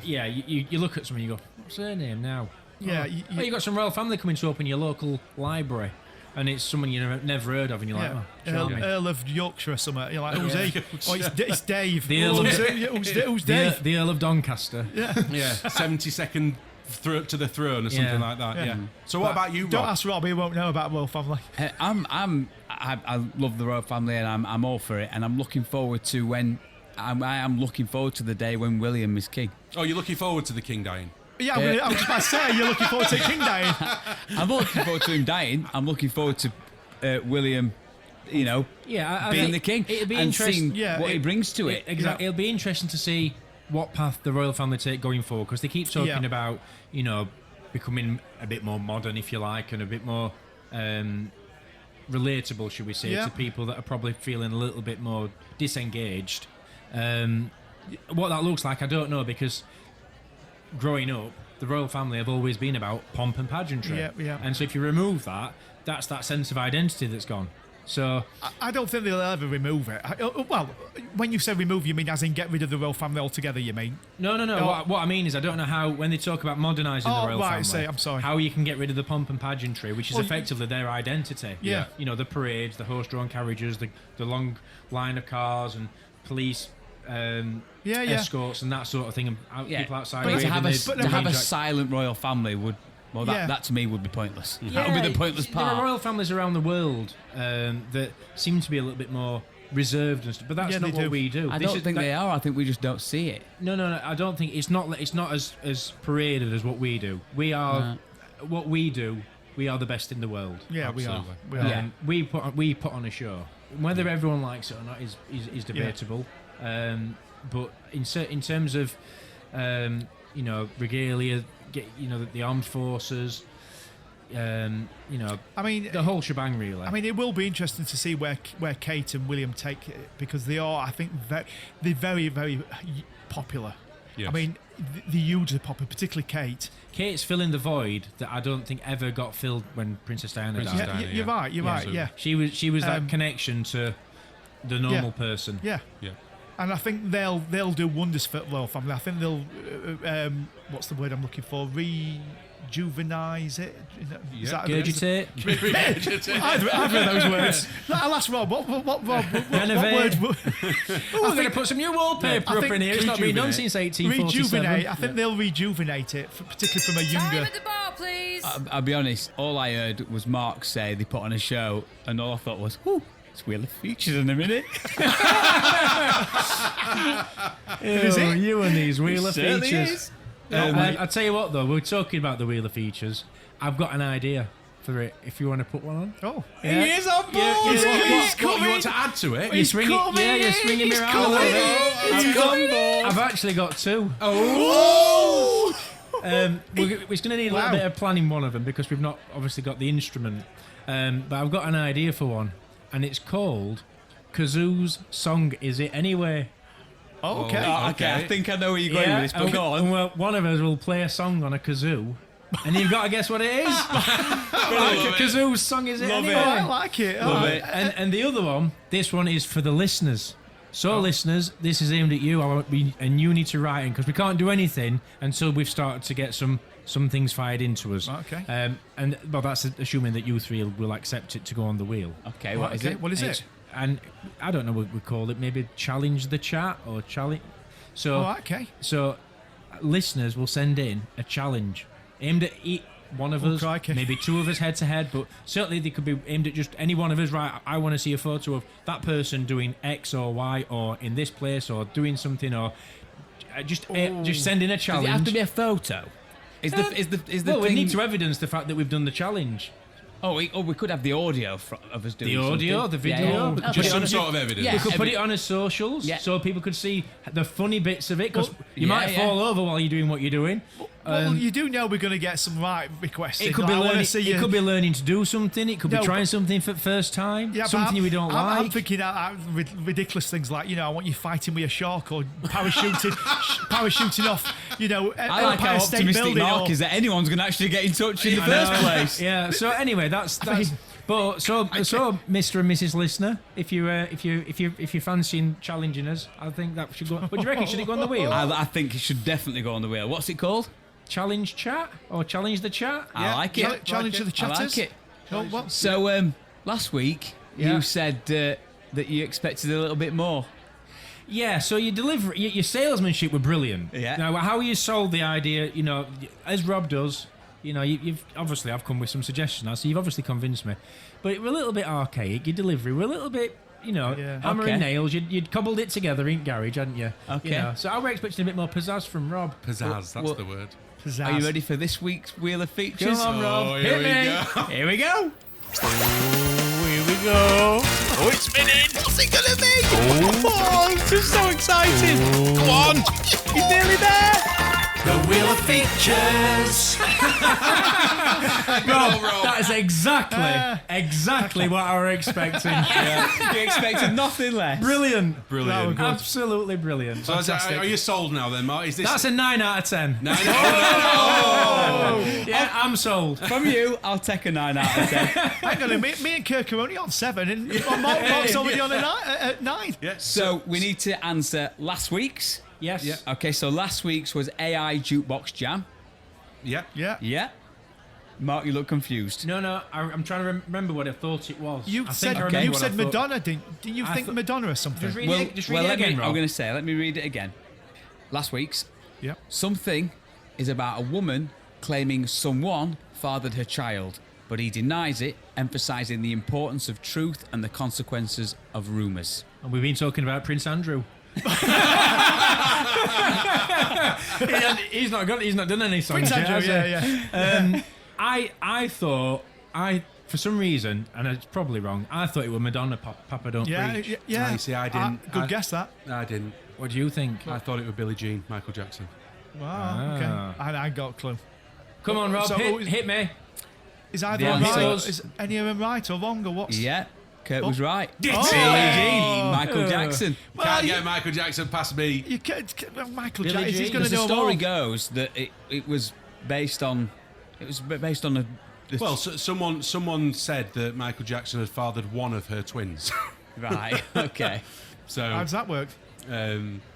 Speaker 6: Yeah, you look at someone and you go, what's their name now?
Speaker 4: Yeah.
Speaker 6: You got some royal family coming to open your local library. And it's someone you've never heard of, and you're like,
Speaker 4: Earl of Yorkshire or something. You're like, who's he? Oh, it's Dave.
Speaker 6: The Earl
Speaker 4: who's Dave?
Speaker 6: The Earl of Doncaster.
Speaker 2: Yeah. 72nd to the throne or something like that. Yeah. So what about you, Rob?
Speaker 4: Don't ask Rob. He won't know about royal family.
Speaker 3: I love the royal family, and I'm all for it. And I'm looking forward to I am looking forward to the day when William is king.
Speaker 2: Oh, you're looking forward to the king dying?
Speaker 4: Yeah, I was just about to say, you're looking forward to King dying.
Speaker 3: I'm not looking forward to him dying. I'm looking forward to William, being the king and seeing what he brings to it.
Speaker 6: Exactly. It'll be interesting to see what path the royal family take going forward, because they keep talking about, becoming a bit more modern, if you like, and a bit more relatable, should we say, to people that are probably feeling a little bit more disengaged. what that looks like, I don't know, because growing up, the royal family have always been about pomp and pageantry.
Speaker 4: Yeah.
Speaker 6: And so if you remove that, that's that sense of identity that's gone. So
Speaker 4: I don't think they'll ever remove it. Well, when you say remove, you mean as in get rid of the royal family altogether, you mean?
Speaker 6: no. What I mean is, I don't know how, when they talk about modernising the royal family,
Speaker 4: I'm sorry.
Speaker 6: how you can get rid of the pomp and pageantry, which is effectively their identity.
Speaker 4: Yeah.
Speaker 6: You know, the parades, the horse-drawn carriages, the long line of cars and police escorts and that sort of thing, and people outside.
Speaker 3: But to have
Speaker 6: waving
Speaker 3: a
Speaker 6: the-
Speaker 3: silent royal family would. Well, that to me would be pointless. That would be the pointless
Speaker 6: There
Speaker 3: part.
Speaker 6: are royal families around the world that seem to be a little bit more reserved and stuff, but that's
Speaker 4: Yeah,
Speaker 6: not
Speaker 4: they
Speaker 6: what
Speaker 4: do.
Speaker 6: we do.
Speaker 3: I don't think they are. I think we just don't see it.
Speaker 6: No. I don't think it's not as paraded as what we do. We are what we do. We are the best in the world.
Speaker 4: Yeah,
Speaker 2: Absolutely.
Speaker 4: we are.
Speaker 6: And we put on a show. Whether everyone likes it or not is debatable. But in terms of regalia, the armed forces,
Speaker 4: I mean,
Speaker 6: the whole shebang, really.
Speaker 4: I mean, it will be interesting to see where Kate and William take it, because they are, I think, they're very, very popular.
Speaker 2: Yes.
Speaker 4: I mean, they're hugely popular, particularly Kate.
Speaker 6: Kate's filling the void that I don't think ever got filled when Princess Diana
Speaker 2: Princess
Speaker 6: died.
Speaker 2: Diana.
Speaker 4: Yeah, you're right. You're right. Yeah,
Speaker 6: She was that connection to the normal person.
Speaker 4: yeah.
Speaker 2: Yeah.
Speaker 4: And I think they'll do wonders for the royal family. I think they'll what's the word I'm looking for? Rejuvenise it. Is that
Speaker 6: Gurgitate.
Speaker 4: I've heard those words. I'll ask Rob. What word?
Speaker 6: Renovate. We're going to put some new wallpaper
Speaker 4: I
Speaker 6: up
Speaker 4: think
Speaker 6: in here. It's not been done since 1847.
Speaker 4: Rejuvenate. I think they'll rejuvenate it, particularly from a younger.
Speaker 1: Time at the bar, please.
Speaker 3: I'll be honest. All I heard was Mark say they put on a show, and all I thought was, "Ooh, it's Wheel of Features in a minute."
Speaker 4: Is it?
Speaker 6: You and these Wheel of
Speaker 3: Certainly
Speaker 6: Features.
Speaker 3: is.
Speaker 6: I'll tell you what, though, we're talking about the Wheel of Features. I've got an idea for it, if you want to put one on.
Speaker 4: Oh,
Speaker 3: He is on board.
Speaker 2: What you want to add to it?
Speaker 6: You're swinging me around a little bit. I've actually got two. We're going to need a little bit of planning one of them, because we've not obviously got the instrument. But I've got an idea for one, and it's called Kazoo's Song Is It Anyway?
Speaker 4: oh, okay.
Speaker 3: Okay, I think I know where you're going with this, but go on.
Speaker 6: And one of us will play a song on a kazoo, and you've got to guess what it is. Kazoo's Song Is It Anyway?
Speaker 4: I like it.
Speaker 3: Love it.
Speaker 6: And the other one, this one is for the listeners. So, listeners, this is aimed at you, and you need to write in, because we can't do anything until we've started to get some things fired into us.
Speaker 4: Okay.
Speaker 6: And well, that's assuming that you three will accept it to go on the wheel.
Speaker 3: Okay, what is it?
Speaker 4: What is
Speaker 6: It's-
Speaker 4: it?
Speaker 6: And I don't know what we call it. Maybe challenge the chat or challenge. So,
Speaker 4: Oh, okay.
Speaker 6: so listeners will send in a challenge aimed at one of us,
Speaker 4: crikey.
Speaker 6: maybe two of us head to head, but certainly they could be aimed at just any one of us. Right, I want to see a photo of that person doing X or Y, or in this place, or doing something, or just send in a
Speaker 3: Does
Speaker 6: challenge.
Speaker 3: it have to be a photo? Is the
Speaker 6: well, we
Speaker 3: thing?
Speaker 6: need to evidence the fact that we've done the challenge.
Speaker 3: we could have the audio of us doing
Speaker 6: The audio,
Speaker 3: something.
Speaker 6: the video.
Speaker 3: Yeah.
Speaker 2: Just some sort of evidence.
Speaker 3: Yeah.
Speaker 6: We could put it on his socials,
Speaker 3: Yeah.
Speaker 6: so people could see the funny bits of it, because you
Speaker 3: yeah,
Speaker 6: might
Speaker 3: yeah.
Speaker 6: fall over while you're doing what you're doing.
Speaker 4: Well, you do know we're going to get some requests.
Speaker 6: It
Speaker 4: in.
Speaker 6: could
Speaker 4: Like,
Speaker 6: be
Speaker 4: I wanna
Speaker 6: learning.
Speaker 4: see
Speaker 6: It
Speaker 4: you-
Speaker 6: could be learning to do something. It could be
Speaker 4: No,
Speaker 6: trying
Speaker 4: but-
Speaker 6: something for the first time.
Speaker 4: Yeah, but
Speaker 6: Something we don't like.
Speaker 4: I'm thinking out ridiculous things like, I want you fighting with a shark, or parachuting off,
Speaker 3: I like how
Speaker 4: Empire State
Speaker 3: optimistic
Speaker 4: Building.
Speaker 3: Mark is that anyone's going to actually get in touch in the first place.
Speaker 6: Yeah. So anyway, that's. But so Mr. and Mrs. Listener, if you're fancying challenging us, I think that should go. What do you reckon? Should it go on the wheel?
Speaker 3: I think it should definitely go on the wheel. What's it called?
Speaker 6: Challenge chat or challenge the chat?
Speaker 3: I like it.
Speaker 4: Challenge to the
Speaker 3: I
Speaker 4: chatters.
Speaker 3: like it.
Speaker 4: Oh, what?
Speaker 3: So last week
Speaker 6: Yeah.
Speaker 3: you said that you expected a little bit more.
Speaker 6: Yeah, so your salesmanship were brilliant.
Speaker 3: Yeah.
Speaker 6: Now, how you sold the idea, as Rob does, you've obviously, I've come with some suggestions now, so you've obviously convinced me. But we're a little bit archaic, your delivery, we're a little bit, hammer
Speaker 3: Okay.
Speaker 6: and nails. You'd cobbled it together in garage, hadn't you?
Speaker 3: Okay.
Speaker 6: So I were expecting a bit more pizzazz from Rob.
Speaker 2: Pizzazz, that's
Speaker 3: Well-
Speaker 2: the word.
Speaker 4: Pizzazz.
Speaker 3: Are you ready for this week's Wheel of Features?
Speaker 6: Come on, Rob.
Speaker 2: Oh,
Speaker 6: Hit
Speaker 2: here we
Speaker 6: me.
Speaker 2: go.
Speaker 3: Here we go.
Speaker 7: Here we go. Oh, it's spinning.
Speaker 3: What's it gonna be? Oh, this is so exciting.
Speaker 7: Come on.
Speaker 3: He's nearly there.
Speaker 6: The Wheel of Features. That is exactly what I were expecting.
Speaker 3: You expected nothing less.
Speaker 6: Brilliant.
Speaker 2: Brilliant.
Speaker 6: Absolutely brilliant.
Speaker 2: So are you sold now then, Mark? Is this...
Speaker 6: That's a 9 out of 10.
Speaker 2: No.
Speaker 6: Yeah, I'm sold.
Speaker 3: From you, I'll take a 9 out of 10.
Speaker 4: Hang on a minute, me and Kirk are only on 7, and Mark's already on a 9.
Speaker 2: Yeah.
Speaker 3: So we need to answer last week's.
Speaker 6: Yes.
Speaker 2: Yeah.
Speaker 3: Okay, so last week's was AI Jukebox Jam.
Speaker 2: Yeah.
Speaker 4: Yeah.
Speaker 3: Yeah. Mark, you look confused.
Speaker 6: No, I'm trying to remember what I thought it was.
Speaker 4: You
Speaker 6: I
Speaker 4: said,
Speaker 6: think I remember
Speaker 4: you
Speaker 6: what
Speaker 4: said
Speaker 6: I thought.
Speaker 4: Madonna, didn't you think Madonna or something?
Speaker 6: Just read it
Speaker 3: let
Speaker 6: again,
Speaker 3: me,
Speaker 6: Rob.
Speaker 3: I'm going to say, let me read it again. Last week's.
Speaker 4: Yeah.
Speaker 3: Something is about a woman claiming someone fathered her child, but he denies it, emphasising the importance of truth and the consequences of rumours.
Speaker 6: And we've been talking about Prince Andrew. He's not done any songs
Speaker 4: Prince
Speaker 6: yet,
Speaker 4: Andrew,
Speaker 6: has he?
Speaker 4: yeah.
Speaker 6: I thought for some reason, and it's probably wrong, I thought it was Madonna Papa Don't Preach.
Speaker 4: Yeah.
Speaker 2: You see, I didn't.
Speaker 4: Good guess that.
Speaker 2: I didn't.
Speaker 6: What do you think?
Speaker 2: I thought it was Billie Jean, Michael Jackson.
Speaker 4: Wow, okay. I got a clue.
Speaker 6: Come on, Rob,
Speaker 4: So,
Speaker 6: hit me.
Speaker 4: Is either
Speaker 3: The
Speaker 4: one
Speaker 3: answer
Speaker 4: right?
Speaker 6: was-
Speaker 4: Is any of them right or wrong, or what's...
Speaker 3: Yeah, Kurt was right.
Speaker 4: Oh.
Speaker 3: Billie Jean, Michael Jackson.
Speaker 2: Can't get Michael Jackson past me.
Speaker 4: You can't, Michael
Speaker 6: Billie
Speaker 4: Jackson, he's
Speaker 6: Jean.
Speaker 4: going to
Speaker 3: Because the
Speaker 4: know
Speaker 3: story
Speaker 4: more.
Speaker 3: goes that it was based on a
Speaker 2: Well, someone said that Michael Jackson had fathered one of her twins.
Speaker 3: right. Okay.
Speaker 2: So
Speaker 4: How does that work?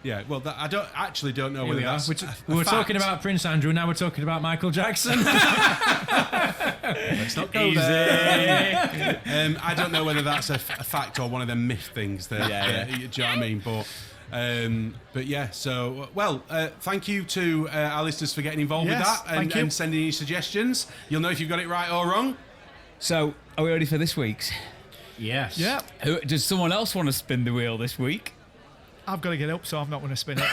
Speaker 2: yeah. Well, I don't know
Speaker 6: Here
Speaker 2: whether
Speaker 6: we are.
Speaker 2: that's
Speaker 6: We were
Speaker 2: a
Speaker 6: talking
Speaker 2: fact.
Speaker 6: about Prince Andrew, now we're talking about Michael Jackson.
Speaker 2: Let's not go there. I don't know whether that's a fact or one of them myth things. That, do you know what I mean? But yeah. So thank you to our listeners for getting involved with
Speaker 4: Yes,
Speaker 2: that
Speaker 4: thank you.
Speaker 2: and sending your suggestions. You'll know if you've got it right or wrong.
Speaker 3: So, are we ready for this week's?
Speaker 6: Yes.
Speaker 4: Yeah.
Speaker 3: Does someone else want to spin the wheel this week?
Speaker 4: I've got to get up, so I'm not going to spin it.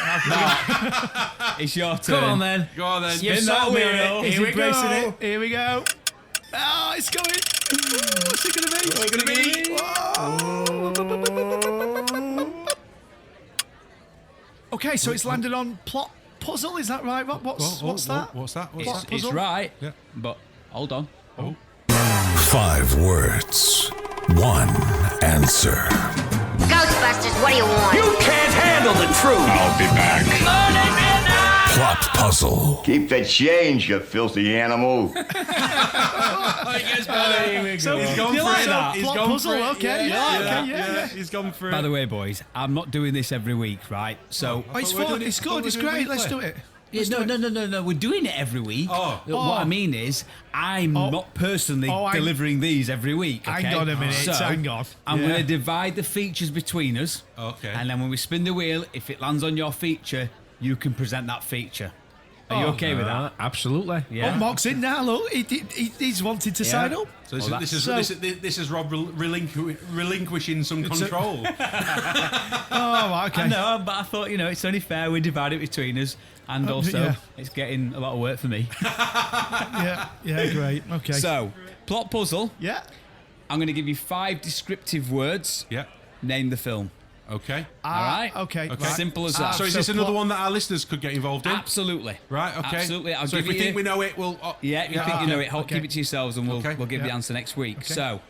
Speaker 3: It's your turn.
Speaker 6: Come on then.
Speaker 2: Go on then.
Speaker 6: You've
Speaker 3: Spin that
Speaker 6: sold me on
Speaker 3: wheel.
Speaker 6: it.
Speaker 4: He's
Speaker 6: Here we
Speaker 4: embracing
Speaker 6: go.
Speaker 4: it. Here we go. Oh, it's going. What's it going to be?
Speaker 2: What's it going to be?
Speaker 4: Okay, so it's landed on plot puzzle. Is that right, Rob? What's that?
Speaker 2: What's that? What's
Speaker 3: It's,
Speaker 2: that?
Speaker 3: it's right,
Speaker 2: Yeah.
Speaker 3: but hold on.
Speaker 1: 5 words, 1 answer.
Speaker 8: Ghostbusters, what do you want?
Speaker 9: Can't handle the truth.
Speaker 1: I'll be back. Plot puzzle.
Speaker 10: Keep the change, you filthy animal.
Speaker 4: So
Speaker 2: He's gone
Speaker 4: you
Speaker 2: for
Speaker 4: like
Speaker 2: it.
Speaker 4: that?
Speaker 2: He's
Speaker 4: Plot
Speaker 2: gone
Speaker 4: puzzle.
Speaker 2: for it.
Speaker 4: Okay, yeah.
Speaker 2: He's gone for it.
Speaker 3: By the way, boys, I'm not doing this every week, right? So,
Speaker 4: Oh, it's
Speaker 2: But we're
Speaker 4: fun.
Speaker 2: doing
Speaker 4: It's
Speaker 2: it-
Speaker 4: good.
Speaker 2: we're
Speaker 4: It's
Speaker 2: doing it
Speaker 4: great. Let's
Speaker 2: weekly.
Speaker 4: do it.
Speaker 3: no. We're doing it every week.
Speaker 2: Oh.
Speaker 3: What I mean is, I'm not personally delivering these every week. Okay?
Speaker 4: Hang on a minute.
Speaker 3: So,
Speaker 4: Hang on.
Speaker 3: I'm
Speaker 4: Yeah.
Speaker 3: going to divide the features between us.
Speaker 2: Okay.
Speaker 3: And then when we spin the wheel, if it lands on your feature, you can present that feature. Are you okay with that?
Speaker 6: Absolutely.
Speaker 3: Yeah.
Speaker 4: Oh, Mark's in now. Look, he's wanted to sign up.
Speaker 2: So this,
Speaker 3: Well,
Speaker 2: this is
Speaker 4: so-
Speaker 2: this is Rob relinquishing some control.
Speaker 4: Oh, right, okay.
Speaker 3: I know, but I thought, it's only fair we divide it between us. And also,
Speaker 4: yeah.
Speaker 3: it's getting a lot of work for me.
Speaker 4: Yeah, great. Okay.
Speaker 3: So, plot puzzle.
Speaker 4: yeah.
Speaker 3: I'm going to give you 5 descriptive words.
Speaker 2: Yeah.
Speaker 3: Name the film.
Speaker 2: Okay.
Speaker 3: All right?
Speaker 4: Okay.
Speaker 2: Okay.
Speaker 3: Simple as that.
Speaker 2: So is this another one that our listeners could get involved in?
Speaker 3: Absolutely.
Speaker 2: Right. Okay.
Speaker 3: Absolutely. I'll
Speaker 2: so if
Speaker 3: give
Speaker 2: we
Speaker 3: you.
Speaker 2: think we know it, we'll.
Speaker 3: Yeah, if you think you know it,
Speaker 4: okay.
Speaker 3: keep it to yourselves and we'll
Speaker 2: Okay.
Speaker 3: give the
Speaker 4: Yeah.
Speaker 3: answer next week. So,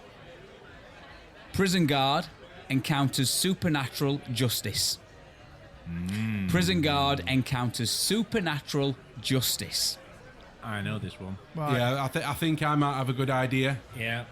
Speaker 3: prison guard encounters supernatural justice. Prison guard encounters supernatural justice.
Speaker 6: I know this one.
Speaker 4: Right.
Speaker 2: Yeah, I think I might have a good idea.
Speaker 6: Yeah.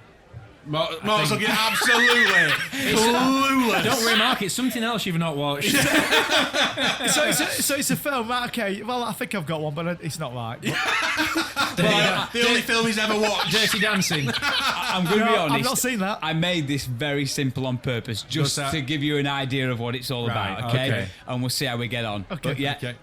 Speaker 2: Mark's looking absolutely clueless.
Speaker 6: Don't worry, Mark. It's something else you've not watched.
Speaker 4: So it's a film. Right, okay. Well, I think I've got one, but it's not right.
Speaker 2: The only film he's ever watched.
Speaker 6: Dirty Dancing.
Speaker 3: I'm going to be honest.
Speaker 4: I've not seen that.
Speaker 3: I made this very simple on purpose, just
Speaker 2: that?
Speaker 3: to give you an idea of what it's all
Speaker 2: Right,
Speaker 3: about. Okay?
Speaker 2: okay.
Speaker 3: And we'll see how we get on. But yeah,
Speaker 2: Okay.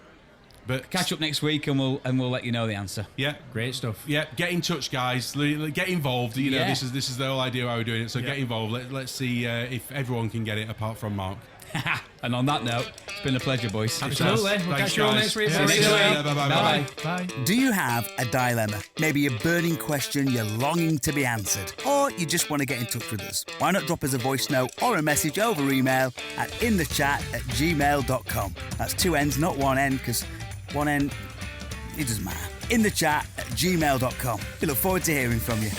Speaker 2: But
Speaker 3: catch up next week and we'll let you know the answer.
Speaker 2: Yeah.
Speaker 6: Great stuff.
Speaker 2: Yeah, get in touch, guys. Get involved. You know,
Speaker 3: Yeah.
Speaker 2: this is the whole idea why we're doing it. So get involved. Let's see if everyone can get it apart from Mark.
Speaker 3: And on that note, it's been a pleasure, boys.
Speaker 6: Absolutely. We'll
Speaker 2: Thanks,
Speaker 6: catch you all
Speaker 2: guys.
Speaker 6: next week.
Speaker 2: See you
Speaker 6: boys.
Speaker 2: next week. Bye-bye.
Speaker 4: Bye.
Speaker 11: Do you have a dilemma? Maybe a burning question you're longing to be answered? Or you just want to get in touch with us? Why not drop us a voice note or a message over email at innthechat@gmail.com. That's 2 N's, not 1 N, because 1 N... it doesn't matter. Innthechat@gmail.com. We look forward to hearing from you.